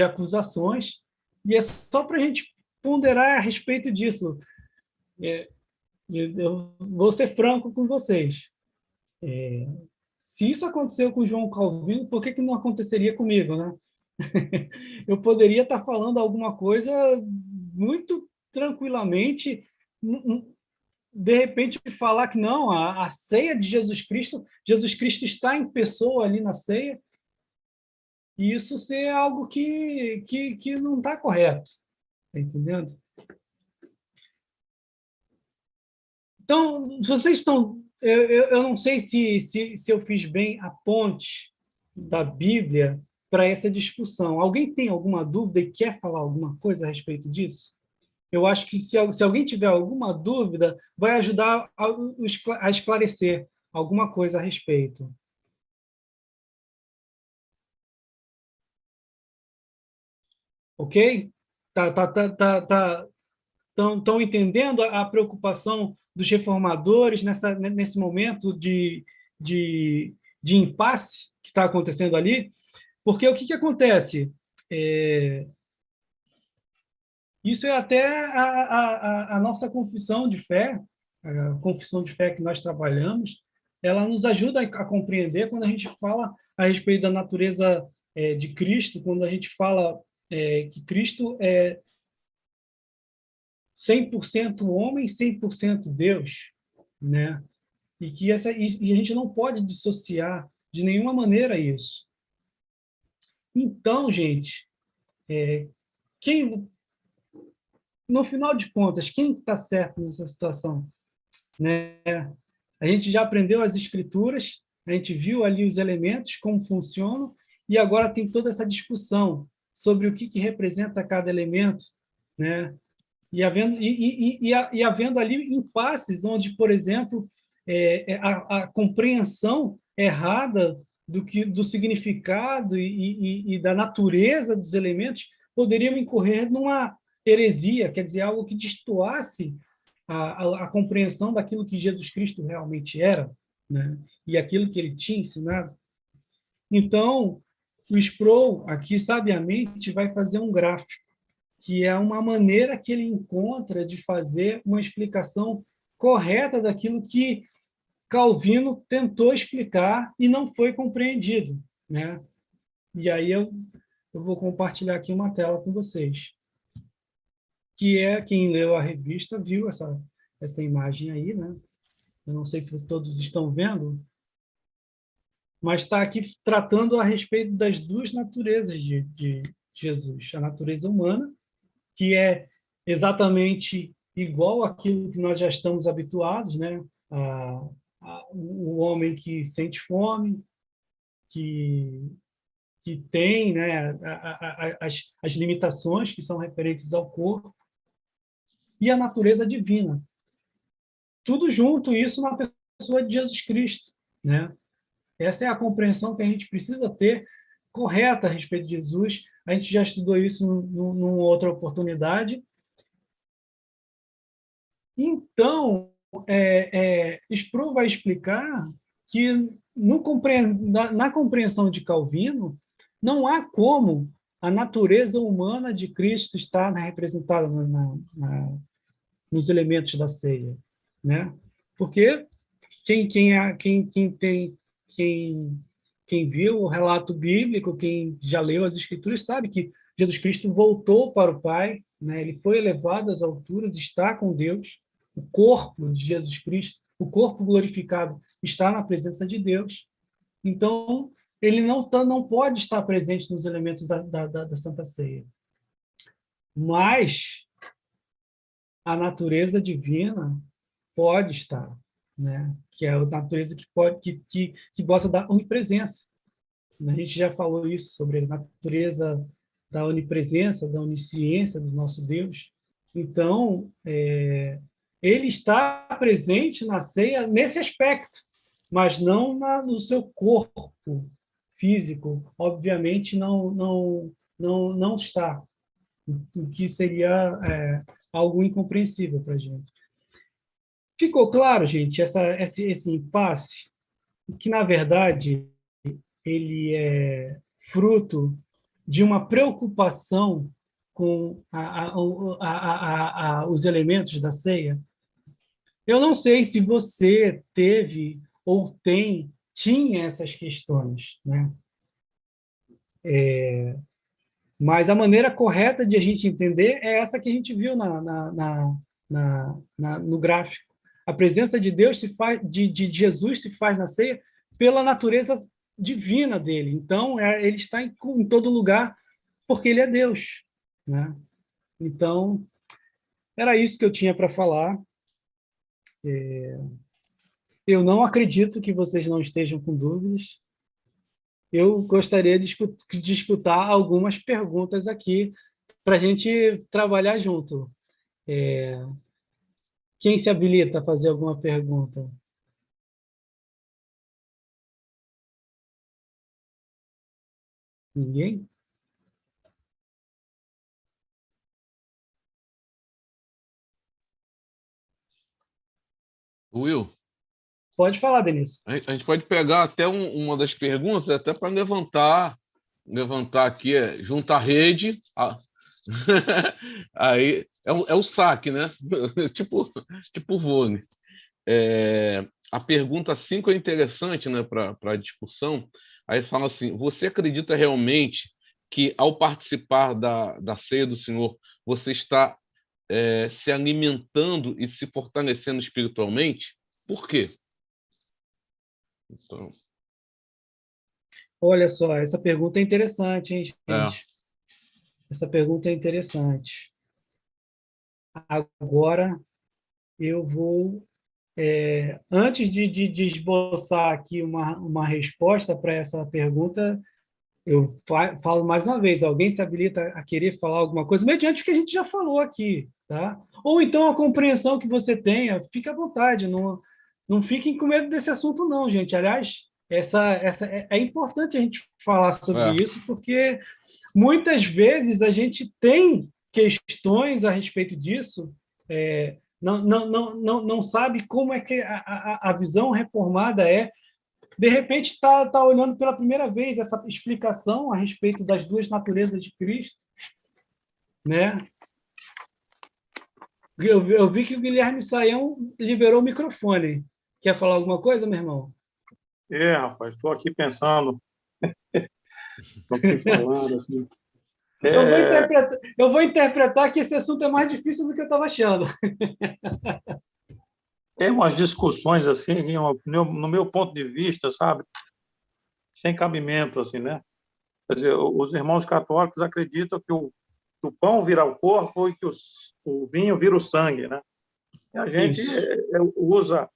acusações, e é só para a gente ponderar a respeito disso. Eu vou ser franco com vocês. Se isso aconteceu com João Calvino, por que não aconteceria comigo, né? Eu poderia estar falando alguma coisa muito tranquilamente, de repente falar que não, a ceia de Jesus Cristo está em pessoa ali na ceia, e isso ser algo que não está correto, tá entendendo? Então, vocês estão... Eu não sei se eu fiz bem a ponte da Bíblia para essa discussão. Alguém tem alguma dúvida e quer falar alguma coisa a respeito disso? Eu acho que se alguém tiver alguma dúvida, vai ajudar a esclarecer alguma coisa a respeito. Ok? Estão entendendo a preocupação dos reformadores nesse momento de impasse que está acontecendo ali? Porque o que acontece? Isso é até a nossa confissão de fé, a confissão de fé que nós trabalhamos, ela nos ajuda a compreender quando a gente fala a respeito da natureza de Cristo, quando a gente fala que Cristo é 100% homem, 100% Deus, né? E a gente não pode dissociar de nenhuma maneira isso. Então, gente, no final de contas, quem está certo nessa situação? Né? A gente já aprendeu as escrituras, a gente viu ali os elementos, como funcionam, e agora tem toda essa discussão sobre o que representa cada elemento, né? E havendo ali impasses onde, por exemplo, a compreensão errada do significado e da natureza dos elementos poderiam incorrer numa heresia, quer dizer, algo que destoasse a compreensão daquilo que Jesus Cristo realmente era, né? E aquilo que ele tinha ensinado. Então, o Sproul, aqui, sabiamente, vai fazer um gráfico, que é uma maneira que ele encontra de fazer uma explicação correta daquilo que Calvino tentou explicar e não foi compreendido, né? E aí eu vou compartilhar aqui uma tela com vocês, que é quem leu a revista viu essa imagem aí, né? Eu não sei se vocês todos estão vendo, mas está aqui tratando a respeito das duas naturezas de Jesus, a natureza humana, que é exatamente igual àquilo que nós já estamos habituados, né? O homem que sente fome, que tem, né, as limitações que são referentes ao corpo, e a natureza divina. Tudo junto, isso na pessoa de Jesus Cristo, né? Essa é a compreensão que a gente precisa ter correta a respeito de Jesus. A gente já estudou isso numa outra oportunidade. Então, Sproul vai explicar que na compreensão de Calvino, não há como a natureza humana de Cristo estar representada nos elementos da ceia, né? Porque quem viu o relato bíblico, quem já leu as Escrituras, sabe que Jesus Cristo voltou para o Pai, né? Ele foi elevado às alturas, está com Deus. O corpo de Jesus Cristo, o corpo glorificado, está na presença de Deus. Então, ele não pode estar presente nos elementos da Santa Ceia. Mas a natureza divina pode estar, né? Que é a natureza que gosta da onipresença. A gente já falou isso sobre a natureza da onipresença, da onisciência do nosso Deus. Então, ele está presente na ceia nesse aspecto, mas não no seu corpo físico. Obviamente, não está, o que seria algo incompreensível para a gente. Ficou claro, gente, esse impasse, que, na verdade, ele é fruto de uma preocupação com os elementos da ceia? Eu não sei se você teve ou tinha essas questões, né? Mas a maneira correta de a gente entender é essa que a gente viu no gráfico. A presença de Deus de Jesus se faz na ceia pela natureza divina dele. Então, ele está em todo lugar porque ele é Deus, né? Então, era isso que eu tinha para falar. Eu não acredito que vocês não estejam com dúvidas. Eu gostaria de escutar algumas perguntas aqui para a gente trabalhar junto. Quem se habilita a fazer alguma pergunta? Ninguém? Will, Pode falar, Denise. a gente pode pegar até uma das perguntas, até para levantar aqui, juntar a rede. Aí é o saque, né? tipo vôlei. A pergunta 5 é interessante, né, para a discussão. Aí fala assim: você acredita realmente que, ao participar da ceia do Senhor, você está se alimentando e se fortalecendo espiritualmente? Por quê? Então, Olha só, essa pergunta é interessante, hein, é, gente? Essa pergunta é interessante. Agora, eu vou, antes de esboçar aqui uma resposta para essa pergunta, eu falo mais uma vez: alguém se habilita a querer falar alguma coisa, mediante o que a gente já falou aqui, tá? Ou então a compreensão que você tenha, fique à vontade, não fiquem com medo desse assunto, não, gente. Aliás, é importante a gente falar sobre isso, porque muitas vezes a gente tem questões a respeito disso, não sabe como é que a visão reformada é. De repente, está olhando pela primeira vez essa explicação a respeito das duas naturezas de Cristo, né? Eu vi que o Guilherme Saião liberou o microfone. Quer falar alguma coisa, meu irmão? Rapaz, estou aqui pensando, estou aqui falando, assim. Eu vou interpretar que esse assunto é mais difícil do que eu estava achando. Umas discussões, assim, no meu ponto de vista, sabe, sem cabimento, assim, né? Quer dizer, os irmãos católicos acreditam que o pão vira o corpo e que o vinho vira o sangue, né? E a gente usa,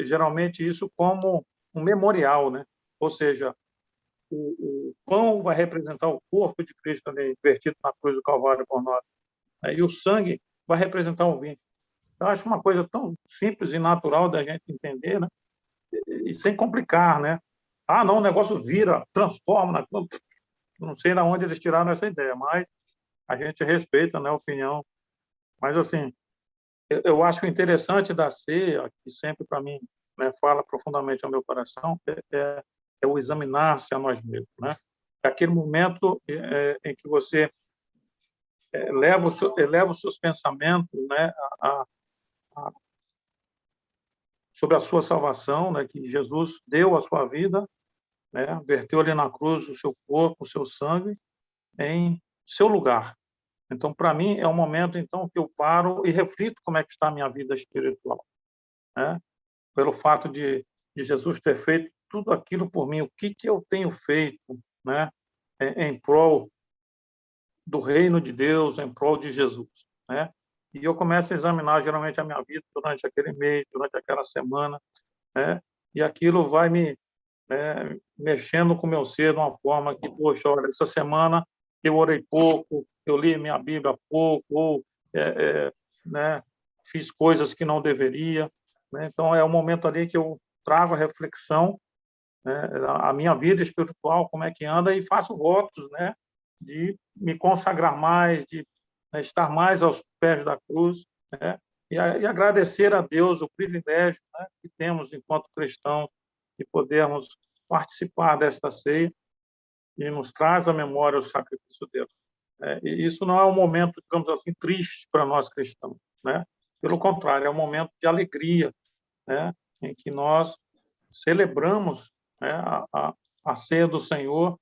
geralmente, isso como um memorial, né? Ou seja, o pão vai representar o corpo de Cristo ali, vertido na cruz do Calvário por nós, né? E o sangue vai representar o vinho. Eu acho uma coisa tão simples e natural da gente entender, né? E sem complicar, né? Ah, não, o negócio vira, transforma. Não sei de onde eles tiraram essa ideia, mas a gente respeita, né, a opinião. Mas, assim, eu acho interessante da ceia, que sempre para mim, né, fala profundamente ao meu coração, é o examinar-se a nós mesmos, né? É aquele momento em que você eleva os seus pensamentos, né, sobre a sua salvação, né, que Jesus deu a sua vida, né, verteu ali na cruz o seu corpo, o seu sangue, em seu lugar. Então, para mim, é um momento então que eu paro e reflito como é que está a minha vida espiritual, né? Pelo fato de Jesus ter feito tudo aquilo por mim, o que eu tenho feito, né, em prol do reino de Deus, em prol de Jesus, né? E eu começo a examinar geralmente a minha vida durante aquele mês, durante aquela semana, né? E aquilo vai me mexendo com o meu ser de uma forma que, poxa, olha, essa semana eu orei pouco, eu li minha Bíblia pouco, ou né, fiz coisas que não deveria, né? Então, é um momento ali que eu trago a reflexão, né, a minha vida espiritual, como é que anda, e faço votos, né, de me consagrar mais, de, né, estar mais aos pés da cruz, né, e agradecer a Deus o privilégio, né, que temos enquanto cristãos de podermos participar desta ceia e nos traz à memória o sacrifício dele. E isso não é um momento, digamos assim, triste para nós cristãos, né? Pelo contrário, é um momento de alegria, né, em que nós celebramos, né, a ceia do Senhor,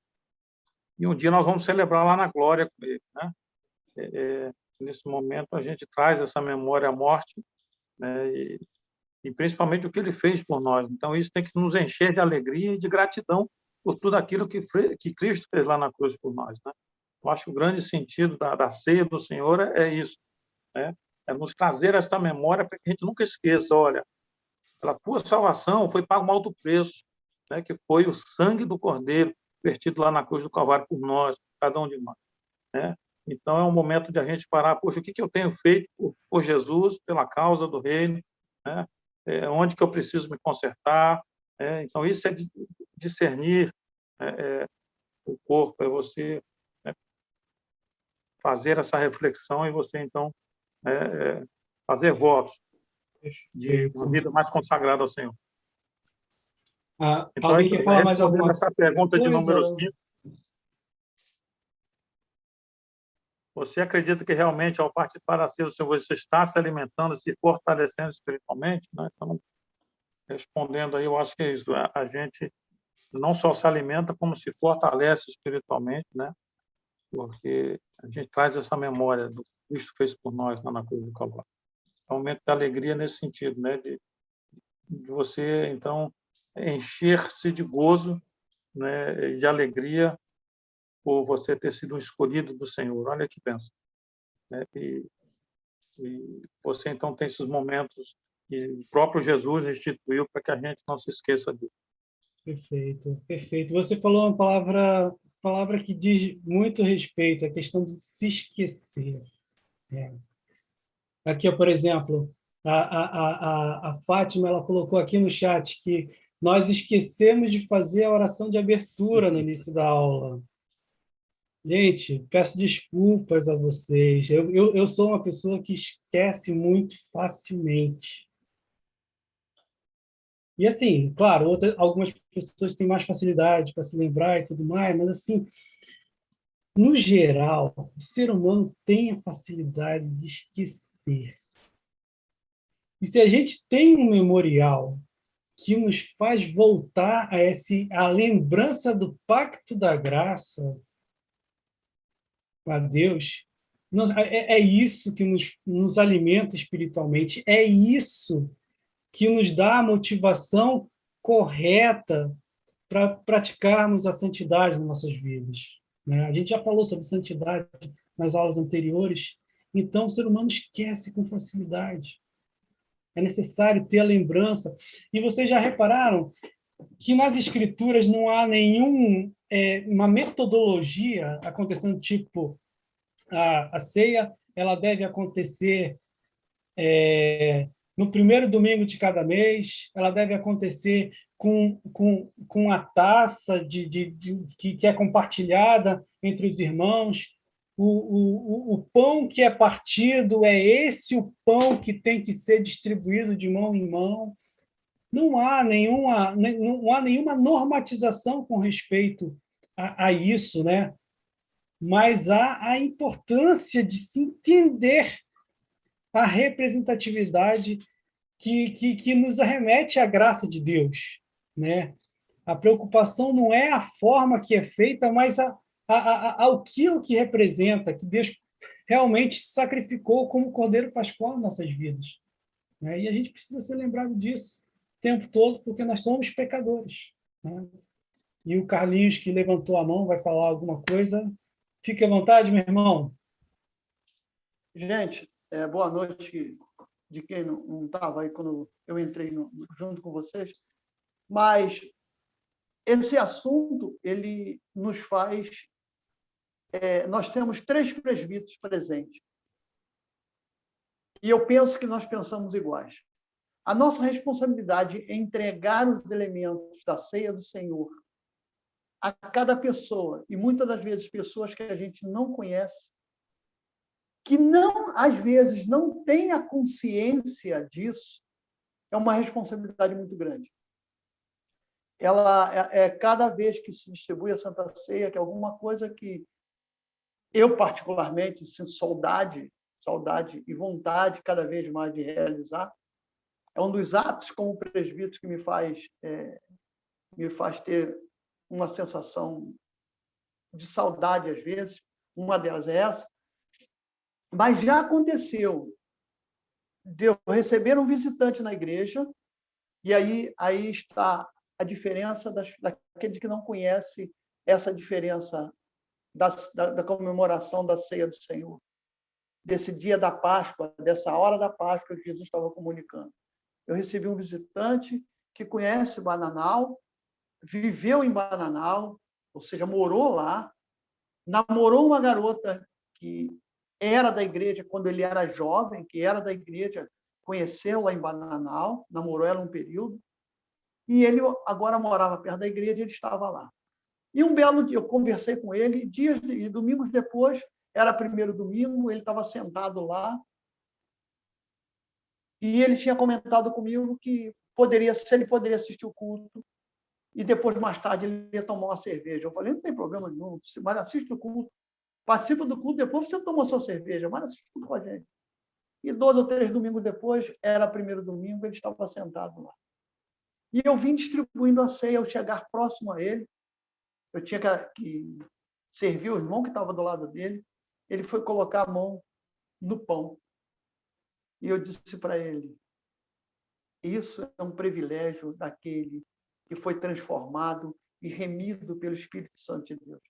e um dia nós vamos celebrar lá na glória com ele, né? Nesse momento a gente traz essa memória à morte, né, e principalmente o que ele fez por nós. Então isso tem que nos encher de alegria e de gratidão por tudo aquilo que Cristo fez lá na cruz por nós, né? Eu acho que o grande sentido da ceia do Senhor é isso, né? É nos trazer esta memória para que a gente nunca esqueça, olha, pela tua salvação foi pago um alto preço, né, que foi o sangue do Cordeiro vertido lá na cruz do Calvário por nós, cada um de nós, né? Então é um momento de a gente parar, poxa, o que eu tenho feito por Jesus, pela causa do reino, né? Onde que eu preciso me consertar, né? Então isso é discernir, o corpo, é você, né, fazer essa reflexão e você então fazer votos de uma vida mais consagrada ao Senhor. Então, Alguém quer falar mais respondendo alguma essa pergunta de número coisa? 5, você acredita que realmente, ao participar da ceia do Senhor, você está se alimentando, se fortalecendo espiritualmente, né? Então, respondendo aí, eu acho que é isso. A gente não só se alimenta, como se fortalece espiritualmente, né? Porque a gente traz essa memória do que Cristo fez por nós lá na cruz do Calvário. É um momento de alegria nesse sentido, né? De você, então, encher-se de gozo, né? De alegria por você ter sido um escolhido do Senhor. Olha que pensa, né? E você, então, tem esses momentos que o próprio Jesus instituiu para que a gente não se esqueça disso. Perfeito, perfeito. Você falou uma palavra que diz muito respeito, a questão de se esquecer. Aqui, por exemplo, a Fátima, ela colocou aqui no chat que nós esquecemos de fazer a oração de abertura no início da aula. Gente, peço desculpas a vocês. Eu sou uma pessoa que esquece muito facilmente. E assim, claro, algumas pessoas têm mais facilidade para se lembrar e tudo mais, mas assim, no geral, o ser humano tem a facilidade de esquecer. E se a gente tem um memorial que nos faz voltar a lembrança do pacto da graça com a Deus, é isso que nos alimenta espiritualmente, é isso que nos dá a motivação correta para praticarmos a santidade nas nossas vidas. Né? A gente já falou sobre santidade nas aulas anteriores, então o ser humano esquece com facilidade. É necessário ter a lembrança. E vocês já repararam que nas escrituras não há uma metodologia acontecendo, tipo, a ceia ela deve acontecer no primeiro domingo de cada mês, ela deve acontecer com a taça que é compartilhada entre os irmãos. O pão que é partido é esse o pão que tem que ser distribuído de mão em mão. Não há nenhuma normatização com respeito a isso, né? Mas há a importância de se entender a representatividade que nos arremete à graça de Deus, né? A preocupação não é a forma que é feita, mas aquilo que representa, que Deus realmente sacrificou como Cordeiro Pascual em nossas vidas. Né? E a gente precisa ser lembrado disso o tempo todo, porque nós somos pecadores. Né? E o Carlinhos, que levantou a mão, vai falar alguma coisa. Fique à vontade, meu irmão. Gente, boa noite de quem não estava aí quando eu entrei junto com vocês, mas esse assunto ele nos faz... nós temos 3 presbíteros presentes, e eu penso que nós pensamos iguais. A nossa responsabilidade é entregar os elementos da ceia do Senhor a cada pessoa, e muitas das vezes pessoas que a gente não conhece, que às vezes não tem a consciência disso, é uma responsabilidade muito grande. Ela cada vez que se distribui a Santa Ceia, que é alguma coisa que eu particularmente sinto saudade e vontade cada vez mais de realizar, é um dos atos como presbítero que me faz ter uma sensação de saudade às vezes. Uma delas é essa. Mas já aconteceu de eu receber um visitante na igreja, e aí está a diferença daquele que não conhece essa diferença da comemoração da ceia do Senhor, desse dia da Páscoa, dessa hora da Páscoa que Jesus estava comunicando. Eu recebi um visitante que conhece Bananal, viveu em Bananal, ou seja, morou lá, namorou uma garota que era da igreja quando ele era jovem, que era da igreja, conheceu lá em Bananal, namorou ela um período, e ele agora morava perto da igreja e ele estava lá. E um belo dia, eu conversei com ele, domingos depois, era primeiro domingo, ele estava sentado lá, e ele tinha comentado comigo que se ele poderia assistir o culto, e depois, mais tarde, ele ia tomar uma cerveja. Eu falei, não tem problema nenhum, mas assiste o culto, participa do culto, depois você toma a sua cerveja, mas assiste tudo com a gente. E 2 ou 3 domingos depois, era primeiro domingo, ele estava sentado lá. E eu vim distribuindo a ceia, ao chegar próximo a ele, eu tinha que servir o irmão que estava do lado dele, ele foi colocar a mão no pão. E eu disse para ele, isso é um privilégio daquele que foi transformado e remido pelo Espírito Santo de Deus.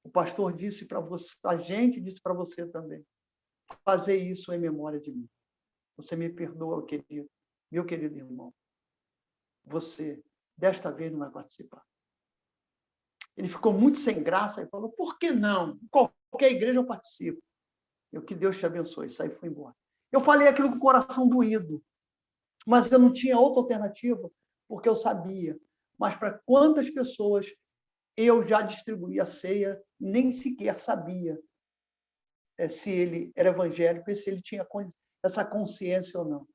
O pastor disse para você, a gente disse para você também, fazer isso em memória de mim. Você me perdoa, querido, meu querido irmão. Você, desta vez, não vai participar. Ele ficou muito sem graça e falou, por que não? Qualquer igreja eu participo. Eu, que Deus te abençoe. Saí e fui embora. Eu falei aquilo com o coração doído, mas eu não tinha outra alternativa, porque eu sabia. Mas para quantas pessoas eu já distribuí a ceia, nem sequer sabia se ele era evangélico e se ele tinha essa consciência ou não.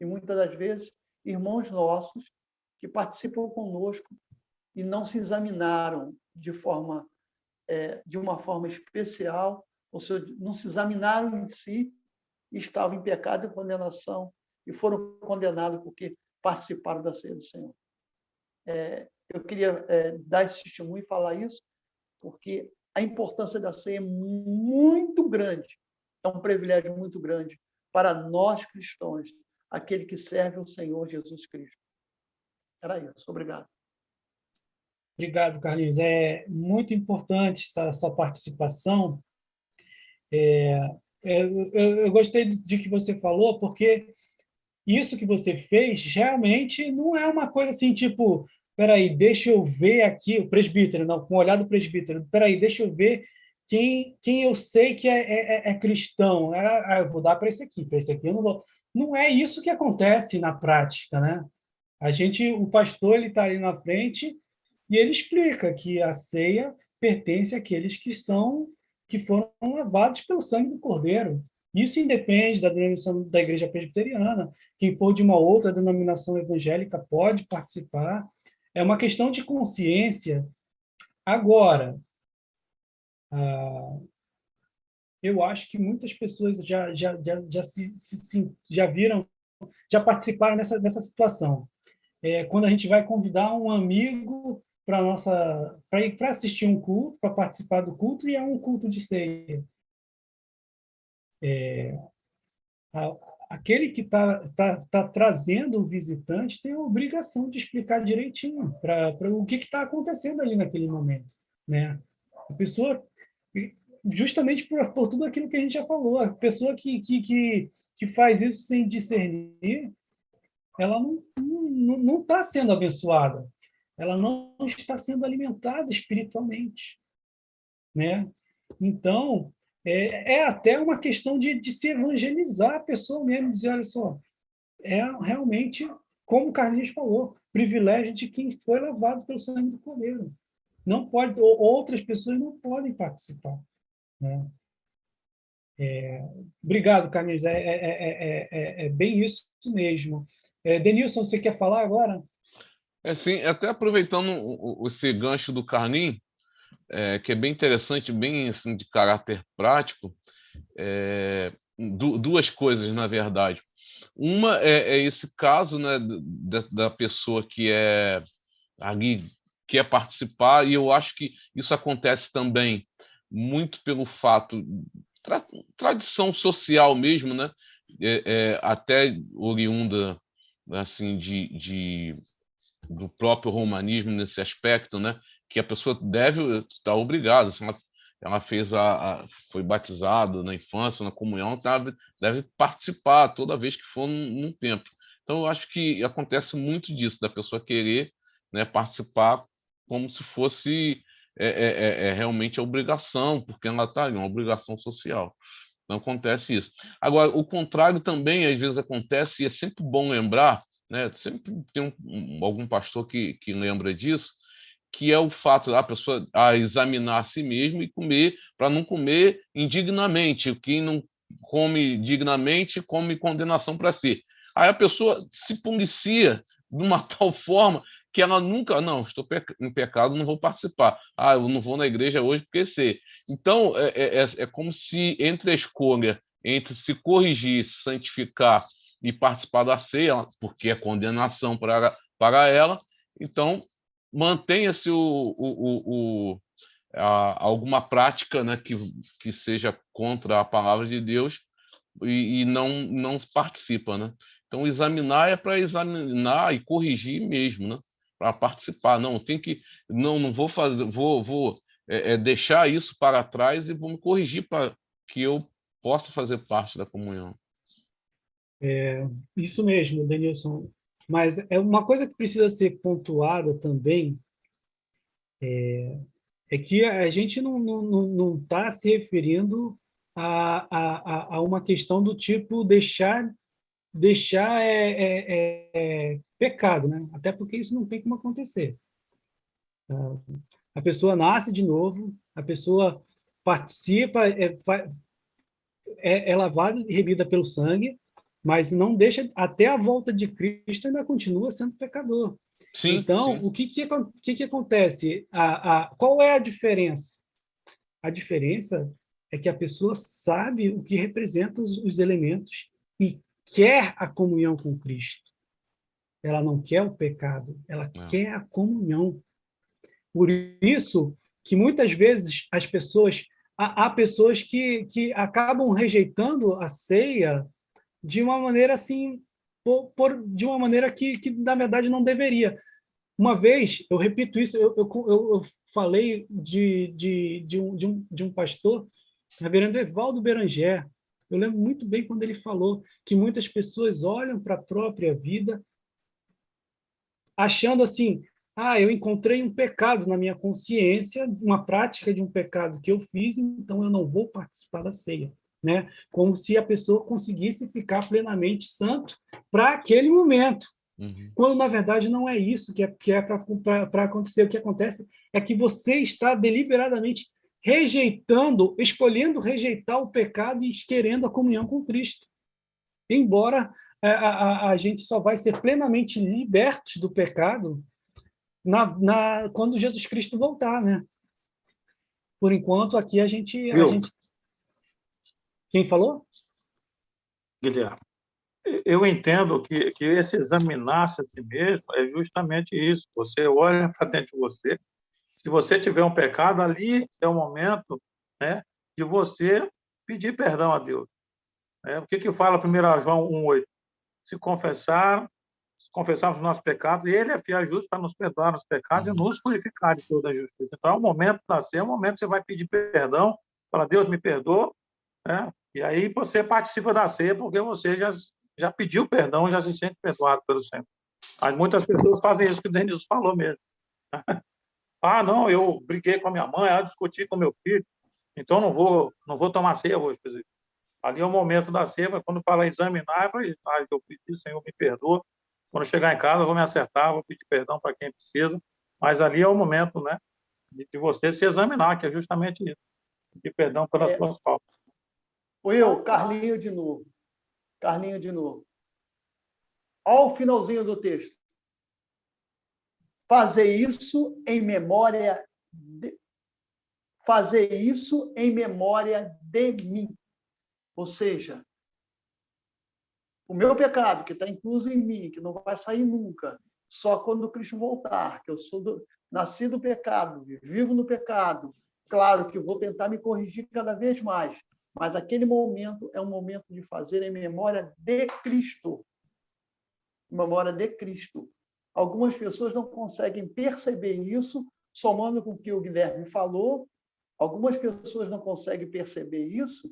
E muitas das vezes, irmãos nossos que participam conosco e não se examinaram de uma forma especial, ou seja, não se examinaram em si, estavam em pecado e condenação e foram condenados porque participaram da ceia do Senhor. Eu queria dar esse testemunho e falar isso, porque a importância da ceia é muito grande, é um privilégio muito grande para nós cristãos, aquele que serve o Senhor Jesus Cristo. Era isso. Obrigado. Obrigado, Carlinhos. É muito importante essa sua participação. Eu gostei de que você falou, porque isso que você fez realmente não é uma coisa assim, tipo, peraí, deixa eu ver aqui, o presbítero, não, com o olhar do presbítero, peraí, deixa eu ver quem eu sei que é cristão. Eu vou dar para esse aqui eu não vou. Não é isso que acontece na prática, né? O pastor, ele está ali na frente e ele explica que a ceia pertence àqueles que foram lavados pelo sangue do Cordeiro. Isso independe da denominação da Igreja Presbiteriana. Quem for de uma outra denominação evangélica pode participar. É uma questão de consciência. Agora, eu acho que muitas pessoas já viram, já participaram nessa situação. Quando a gente vai convidar um amigo para ir para assistir um culto, para participar do culto, e é um culto de ceia. Aquele que tá trazendo o visitante tem a obrigação de explicar direitinho para o que está acontecendo ali naquele momento, né? A pessoa, justamente por tudo aquilo que a gente já falou, a pessoa que faz isso sem discernir, ela não está sendo abençoada, ela não está sendo alimentada espiritualmente, né? Então, é até uma questão de se evangelizar a pessoa mesmo, dizer, olha só, é realmente, como o Carlinhos falou, privilégio de quem foi lavado pelo sangue do Cordeiro. Não pode, outras pessoas não podem participar, né? Obrigado, Carlinhos, é bem isso mesmo. Denilson, você quer falar agora? Sim, até aproveitando esse gancho do Carlinhos, que é bem interessante, bem assim, de caráter prático, duas coisas, na verdade. Uma é esse caso, né, da pessoa que ali quer participar, e eu acho que isso acontece também muito pelo fato, tradição social mesmo, né, até oriunda assim, do próprio romanismo nesse aspecto, né, que a pessoa deve estar obrigada, se ela foi batizada na infância, na comunhão, deve participar toda vez que for num templo. Então, eu acho que acontece muito disso, da pessoa querer, né, participar como se fosse realmente a obrigação, porque ela está ali, uma obrigação social. Então, acontece isso. Agora, o contrário também, às vezes, acontece, e é sempre bom lembrar, né, sempre tem algum pastor que lembra disso, que é o fato da pessoa examinar a si mesmo e comer, para não comer indignamente. Quem não come dignamente, come condenação para si. Aí a pessoa se policia de uma tal forma que ela nunca, não, estou em pecado, não vou participar. Eu não vou na igreja hoje porque sei. Então, é como se entre a escolha entre se corrigir, se santificar e participar da ceia, porque é condenação para ela, então mantenha-se alguma prática, né, que seja contra a palavra de Deus e não participa, né? Então examinar é para examinar e corrigir mesmo, né? Para participar, não vou fazer, vou deixar isso para trás e vou me corrigir para que eu possa fazer parte da comunhão. Isso mesmo, Denilson. Mas é uma coisa que precisa ser pontuada também, é que a gente não está se referindo a uma questão do tipo deixar pecado, né? Até porque isso não tem como acontecer. A pessoa nasce de novo, a pessoa participa, é lavada e remida pelo sangue, mas não deixa, até a volta de Cristo, ainda continua sendo pecador. Sim, Então, sim. o que acontece? Qual é a diferença? A diferença é que a pessoa sabe o que representam os elementos e quer a comunhão com Cristo. Ela não quer o pecado, ela quer a comunhão. Por isso que muitas vezes as pessoas há pessoas que acabam rejeitando a ceia de uma maneira assim, de uma maneira que na verdade não deveria. Uma vez, eu repito isso, eu falei de um pastor, reverendo Evaldo Beranger. Eu lembro muito bem quando ele falou que muitas pessoas olham para a própria vida achando assim, eu encontrei um pecado na minha consciência, uma prática de um pecado que eu fiz, então eu não vou participar da ceia, né? Como se a pessoa conseguisse ficar plenamente santo para aquele momento. Quando, na verdade, não é isso que é para acontecer. O que acontece é que você está deliberadamente escolhendo rejeitar o pecado e querendo a comunhão com Cristo. Embora a gente só vai ser plenamente libertos do pecado quando Jesus Cristo voltar, né? Por enquanto, aqui a gente... Quem falou? Guilherme, eu entendo que esse examinar-se a si mesmo é justamente isso. Você olha para dentro de você. Se você tiver um pecado, ali é o momento, né, de você pedir perdão a Deus. O que fala 1 João 1,8? Se confessarmos os nossos pecados, ele é fiel e justo para nos perdoar os pecados e nos purificar de toda a justiça. Então, é o momento de nascer, é o momento que você vai pedir perdão, para Deus me perdoa, né? E aí você participa da ceia, porque você já pediu perdão, já se sente perdoado pelo Senhor. Mas muitas pessoas fazem isso que o Denis falou mesmo. Não, eu briguei com a minha mãe, eu discuti com meu filho, então não vou tomar ceia hoje. Quer dizer, ali é o momento da ceia, mas quando fala examinar, eu pedi, Senhor, me perdoa. Quando chegar em casa, eu vou me acertar, vou pedir perdão para quem precisa. Mas ali é o momento, né, de você se examinar, que é justamente isso. Pedir perdão pelas suas faltas. Carlinho de novo. Carlinho de novo. Olha o finalzinho do texto. Fazer isso em memória de mim. Ou seja, o meu pecado, que está incluso em mim, que não vai sair nunca, só quando Cristo voltar, que eu nasci do pecado, vivo no pecado. Claro que vou tentar me corrigir cada vez mais, mas aquele momento é um momento de fazer em memória de Cristo. Memória de Cristo. Algumas pessoas não conseguem perceber isso, somando com o que o Guilherme falou. Algumas pessoas não conseguem perceber isso,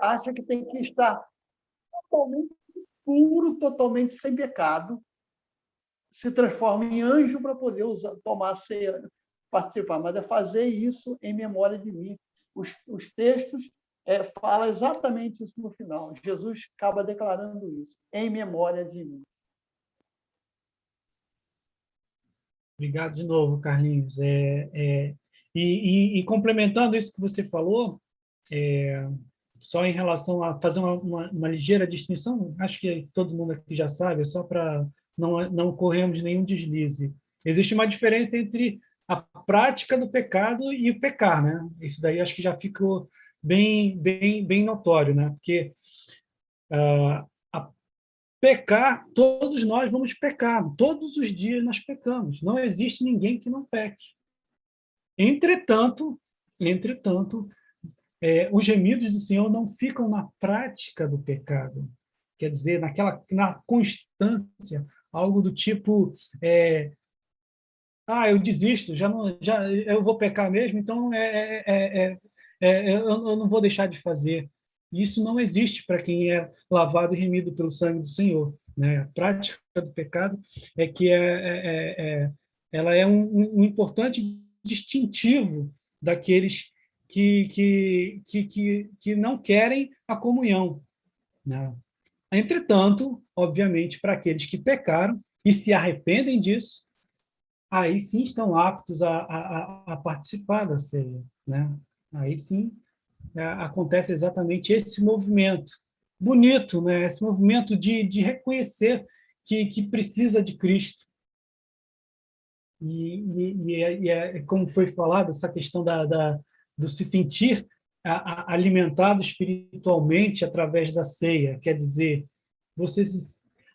acham que tem que estar totalmente puro, totalmente sem pecado, se transforma em anjo para poder tomar ceia, participar, mas é fazer isso em memória de mim. Os textos falam exatamente isso no final. Jesus acaba declarando isso, em memória de mim. Obrigado de novo, Carlinhos. E complementando isso que você falou, só em relação a fazer uma ligeira distinção, acho que todo mundo aqui já sabe, é só para não corrermos nenhum deslize. Existe uma diferença entre a prática do pecado e o pecar, né? Isso daí acho que já ficou bem notório, né? Porque pecar, todos nós vamos pecar, todos os dias nós pecamos, não existe ninguém que não peque. Entretanto, os gemidos do Senhor não ficam na prática do pecado, quer dizer, na constância, algo do tipo, eu desisto, eu vou pecar mesmo, então eu não vou deixar de fazer. Isso não existe para quem é lavado e remido pelo sangue do Senhor, né? A prática do pecado é que ela é um importante distintivo daqueles que não querem a comunhão, né? Entretanto, obviamente, para aqueles que pecaram e se arrependem disso, aí sim estão aptos a participar da ceia, né? Aí sim acontece exatamente esse movimento bonito, né? Esse movimento de reconhecer que precisa de Cristo. Como foi falado, essa questão do se sentir alimentado espiritualmente através da ceia, quer dizer, você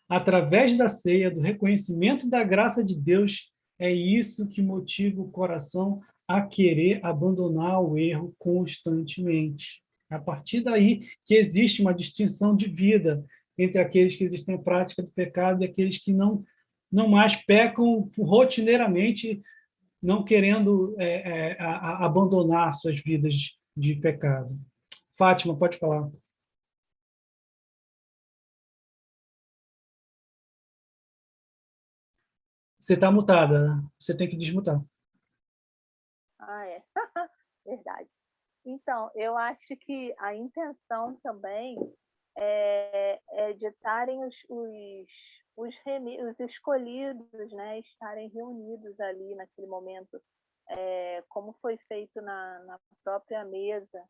através da ceia, do reconhecimento da graça de Deus, é isso que motiva o coração a querer abandonar o erro constantemente. A partir daí que existe uma distinção de vida entre aqueles que existem em prática do pecado e aqueles que não mais pecam rotineiramente, não querendo abandonar suas vidas de pecado. Fátima, pode falar. Você está mutada, você tem que desmutar. Ah, é. Verdade. Então, eu acho que a intenção também é de estarem os escolhidos, né, estarem reunidos ali naquele momento, como foi feito na própria mesa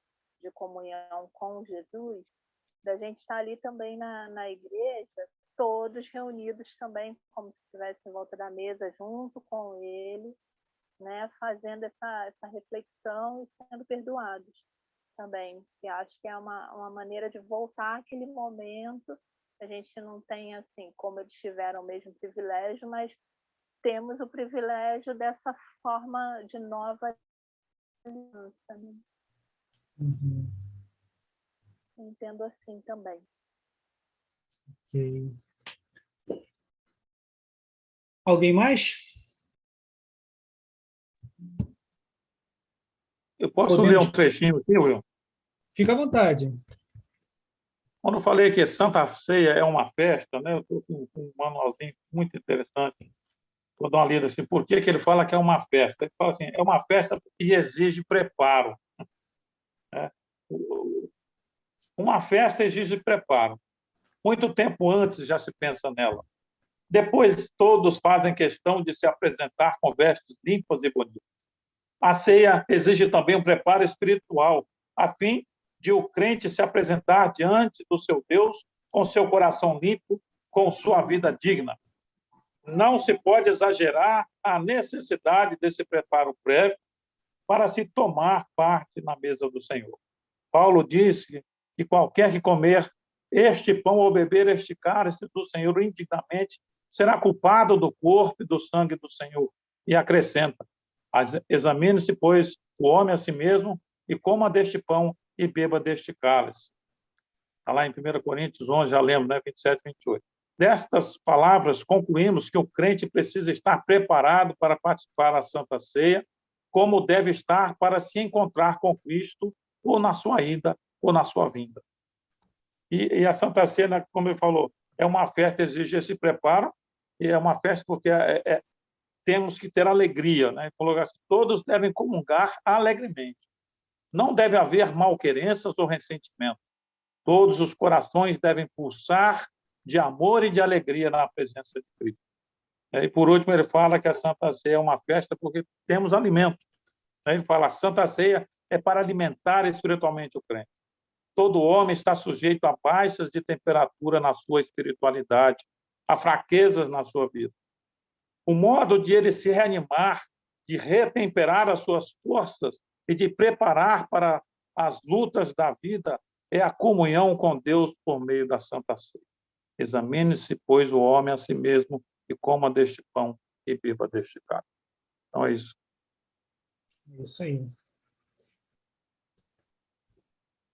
de comunhão com Jesus, da gente estar ali também na igreja, todos reunidos também, como se estivesse em volta da mesa, junto com ele, né, fazendo essa reflexão e sendo perdoados também, que acho que é uma maneira de voltar àquele momento. A gente não tem, assim, como eles tiveram o mesmo privilégio, mas temos o privilégio dessa forma de nova aliança. Né? Uhum. Entendo assim também. Ok. Alguém mais? Eu posso ler um trechinho aqui, Will? Fica à vontade. Quando eu falei que Santa Ceia é uma festa, né, eu estou com um manualzinho muito interessante. Vou dar uma lida assim. Por que ele fala que é uma festa? Ele fala assim, é uma festa que exige preparo. Né? Uma festa exige preparo. Muito tempo antes já se pensa nela. Depois, todos fazem questão de se apresentar com vestes limpas e bonitas. A ceia exige também um preparo espiritual, a fim de o crente se apresentar diante do seu Deus com seu coração limpo, com sua vida digna. Não se pode exagerar a necessidade desse preparo prévio para se tomar parte na mesa do Senhor. Paulo disse que qualquer que comer este pão ou beber este cálice do Senhor indignamente será culpado do corpo e do sangue do Senhor. E acrescenta, examine-se, pois, o homem a si mesmo e coma deste pão e beba deste cálice. Está lá em 1 Coríntios 11, já lembro, né? 27 e 28. Destas palavras, concluímos que o crente precisa estar preparado para participar da Santa Ceia, como deve estar para se encontrar com Cristo, ou na sua ida, ou na sua vinda. E a Santa Ceia, como ele falou, é uma festa, exige esse preparo, e é uma festa porque temos que ter alegria, né? Todos devem comungar alegremente. Não deve haver malquerenças ou ressentimento. Todos os corações devem pulsar de amor e de alegria na presença de Cristo. E, por último, ele fala que a Santa Ceia é uma festa porque temos alimento. Ele fala, a Santa Ceia é para alimentar espiritualmente o crente. Todo homem está sujeito a baixas de temperatura na sua espiritualidade, a fraquezas na sua vida. O modo de ele se reanimar, de retemperar as suas forças e de preparar para as lutas da vida é a comunhão com Deus por meio da Santa Ceia. Examine-se, pois, o homem a si mesmo e coma deste pão e beba deste cálice. Então é isso. Isso aí.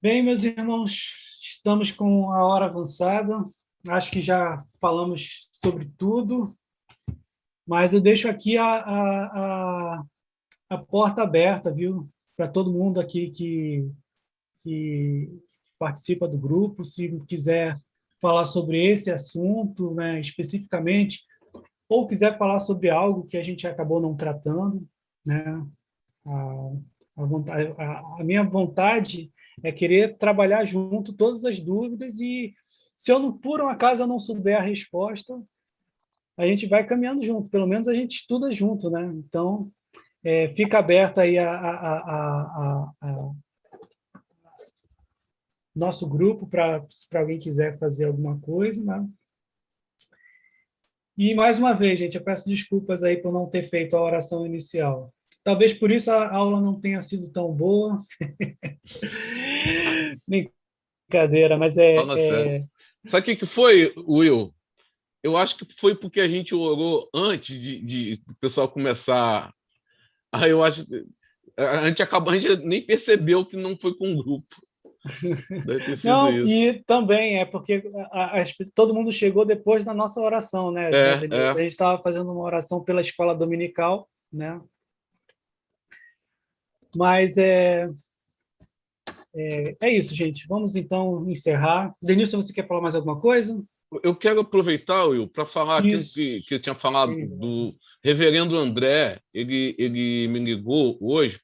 Bem, meus irmãos, estamos com a hora avançada. Acho que já falamos sobre tudo, mas eu deixo aqui a porta aberta, viu? Para todo mundo aqui que participa do grupo, se quiser falar sobre esse assunto, né, especificamente, ou quiser falar sobre algo que a gente acabou não tratando, né? A minha vontade é querer trabalhar junto todas as dúvidas e se eu não, por um acaso eu não souber a resposta, a gente vai caminhando junto, pelo menos a gente estuda junto, né? Então, fica aberto aí a nosso grupo para alguém quiser fazer alguma coisa, né? E, mais uma vez, gente, eu peço desculpas aí por não ter feito a oração inicial. Talvez por isso a aula não tenha sido tão boa. Brincadeira, mas Fala sério. Sabe o que foi, Will? Eu acho que foi porque a gente orou antes de o pessoal começar. Aí eu acho que a gente nem percebeu que não foi com o grupo. Deve ter sido não, isso. e também é porque todo mundo chegou depois da nossa oração, né? A gente estava fazendo uma oração pela escola dominical, né? Mas é isso, gente. Vamos então encerrar. Denilson, você quer falar mais alguma coisa? Eu quero aproveitar, Will, para falar aquilo que eu tinha falado do reverendo André. Ele me ligou hoje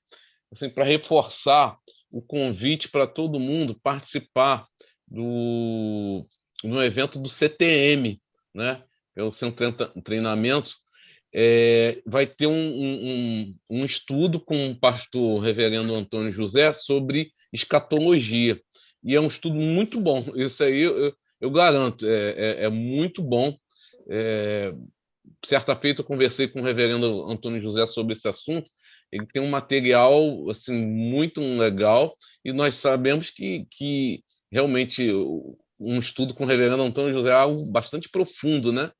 assim, para reforçar o convite para todo mundo participar no evento do CTM, né? É o Centro de Treinamento. Vai ter um estudo com o pastor reverendo Antônio José sobre escatologia. E é um estudo muito bom. Isso aí eu garanto, é muito bom. Certa feita eu conversei com o reverendo Antônio José sobre esse assunto. Ele tem um material assim muito legal e nós sabemos que realmente um estudo com o reverendo Antônio José é algo bastante profundo, né?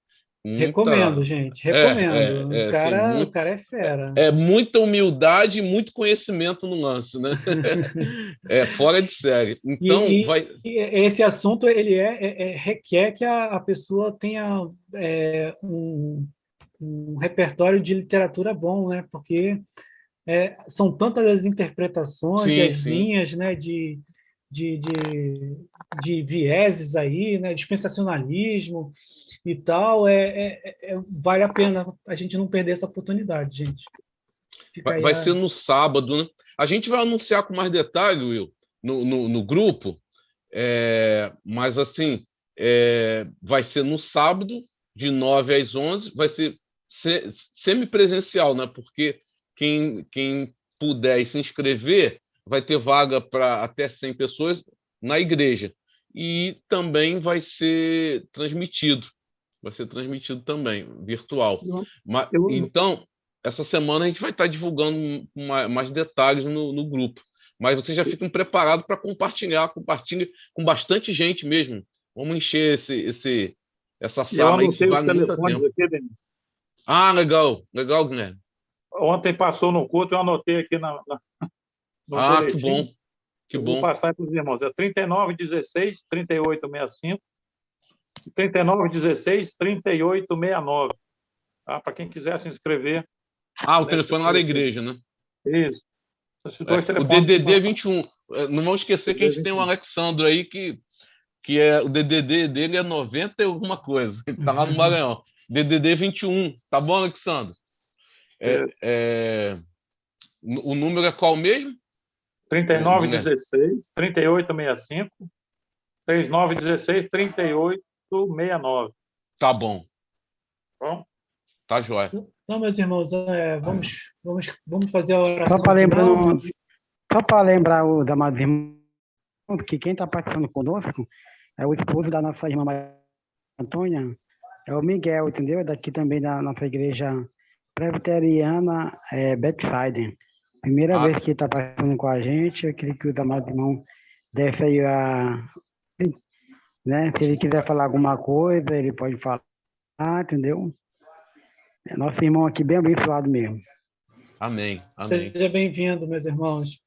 Recomendo, gente, recomendo. O Assim, cara é fera. Muita humildade e muito conhecimento no lance, né? Fora de série. Então, e esse assunto ele requer que a pessoa tenha um repertório de literatura bom, né? Porque são tantas as interpretações e as linhas, né? De vieses aí, né? Dispensacionalismo e tal, vale a pena a gente não perder essa oportunidade, gente. Vai ser no sábado, né? A gente vai anunciar com mais detalhe, Will, no grupo, mas assim, vai ser no sábado, de 9 às 11, vai ser semipresencial, né? Porque quem puder se inscrever vai ter vaga para até 100 pessoas na igreja. E também vai ser transmitido. Vai ser transmitido também, virtual. Então, essa semana a gente vai estar divulgando mais detalhes no grupo. Mas vocês já ficam preparados para compartilhar. Compartilhe com bastante gente mesmo. Vamos encher essa sala aí que vale muito tempo. Aqui, legal. Legal, Guilherme. Ontem passou no culto, eu anotei aqui no boletim. Que bom. Vou passar para os irmãos. É 3916 3865. 3916 3869. Tá? Para quem quiser se inscrever. O telefone lá da igreja, né? Isso. O DDD 21. Não vamos esquecer que a gente tem o Alexandro aí, que o DDD dele é 90 e alguma coisa. Ele está lá no Maranhão. DDD 21. Tá bom, Alexandro? O número é qual mesmo? 3916 3865. 3916 3869. Tá bom. Bom? Tá jóia. Então, meus irmãos, vamos fazer a oração. Só para lembrar os amados irmãos, que quem está participando conosco é o esposo da nossa irmã Maria Antônia, é o Miguel, entendeu? Daqui também da nossa igreja presbiteriana Bethsaida. Primeira vez que está participando com a gente, eu queria que os amados irmãos dessem aí né? Se ele quiser falar alguma coisa, ele pode falar, entendeu? É nosso irmão aqui bem abençoado mesmo. Amém. Seja bem-vindo, meus irmãos.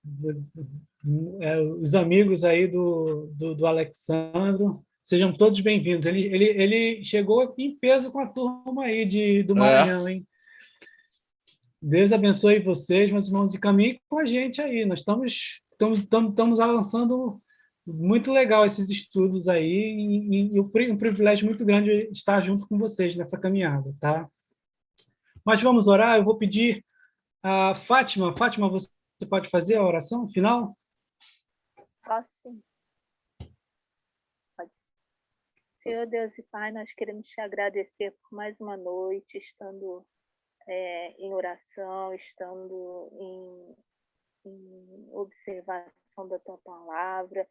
Os amigos aí do Alexandro, sejam todos bem-vindos. Ele chegou aqui em peso com a turma aí do Maranhão, hein? Deus abençoe vocês, meus irmãos, e caminhem com a gente aí. Nós estamos avançando muito legal esses estudos aí, e um privilégio muito grande estar junto com vocês nessa caminhada, tá? Mas vamos orar. Eu vou pedir a Fátima. Fátima, você pode fazer a oração final? Posso sim. Pode. Senhor Deus e Pai, nós queremos te agradecer por mais uma noite, estando em oração, estando em observação da tua palavra,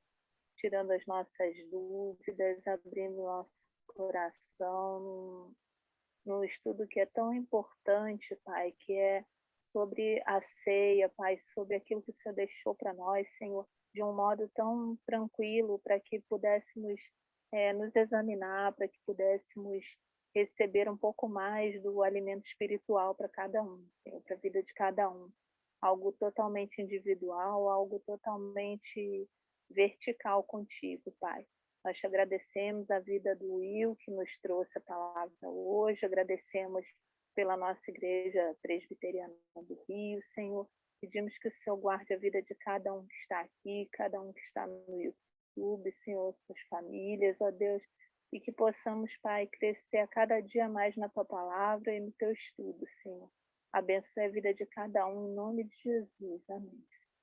tirando as nossas dúvidas, abrindo nosso coração num estudo que é tão importante, Pai, que é sobre a ceia, Pai, sobre aquilo que o Senhor deixou para nós, Senhor, de um modo tão tranquilo, para que pudéssemos nos examinar, para que pudéssemos receber um pouco mais do alimento espiritual para cada um, Senhor, para a vida de cada um. Algo totalmente individual, algo totalmente vertical contigo, Pai. Nós te agradecemos a vida do Will, que nos trouxe a palavra hoje, agradecemos pela nossa igreja presbiteriana do Rio, Senhor. Pedimos que o Senhor guarde a vida de cada um que está aqui, cada um que está no YouTube, Senhor, suas famílias, ó Deus, e que possamos, Pai, crescer a cada dia mais na tua palavra e no teu estudo, Senhor. Abençoe a vida de cada um, em nome de Jesus. Amém.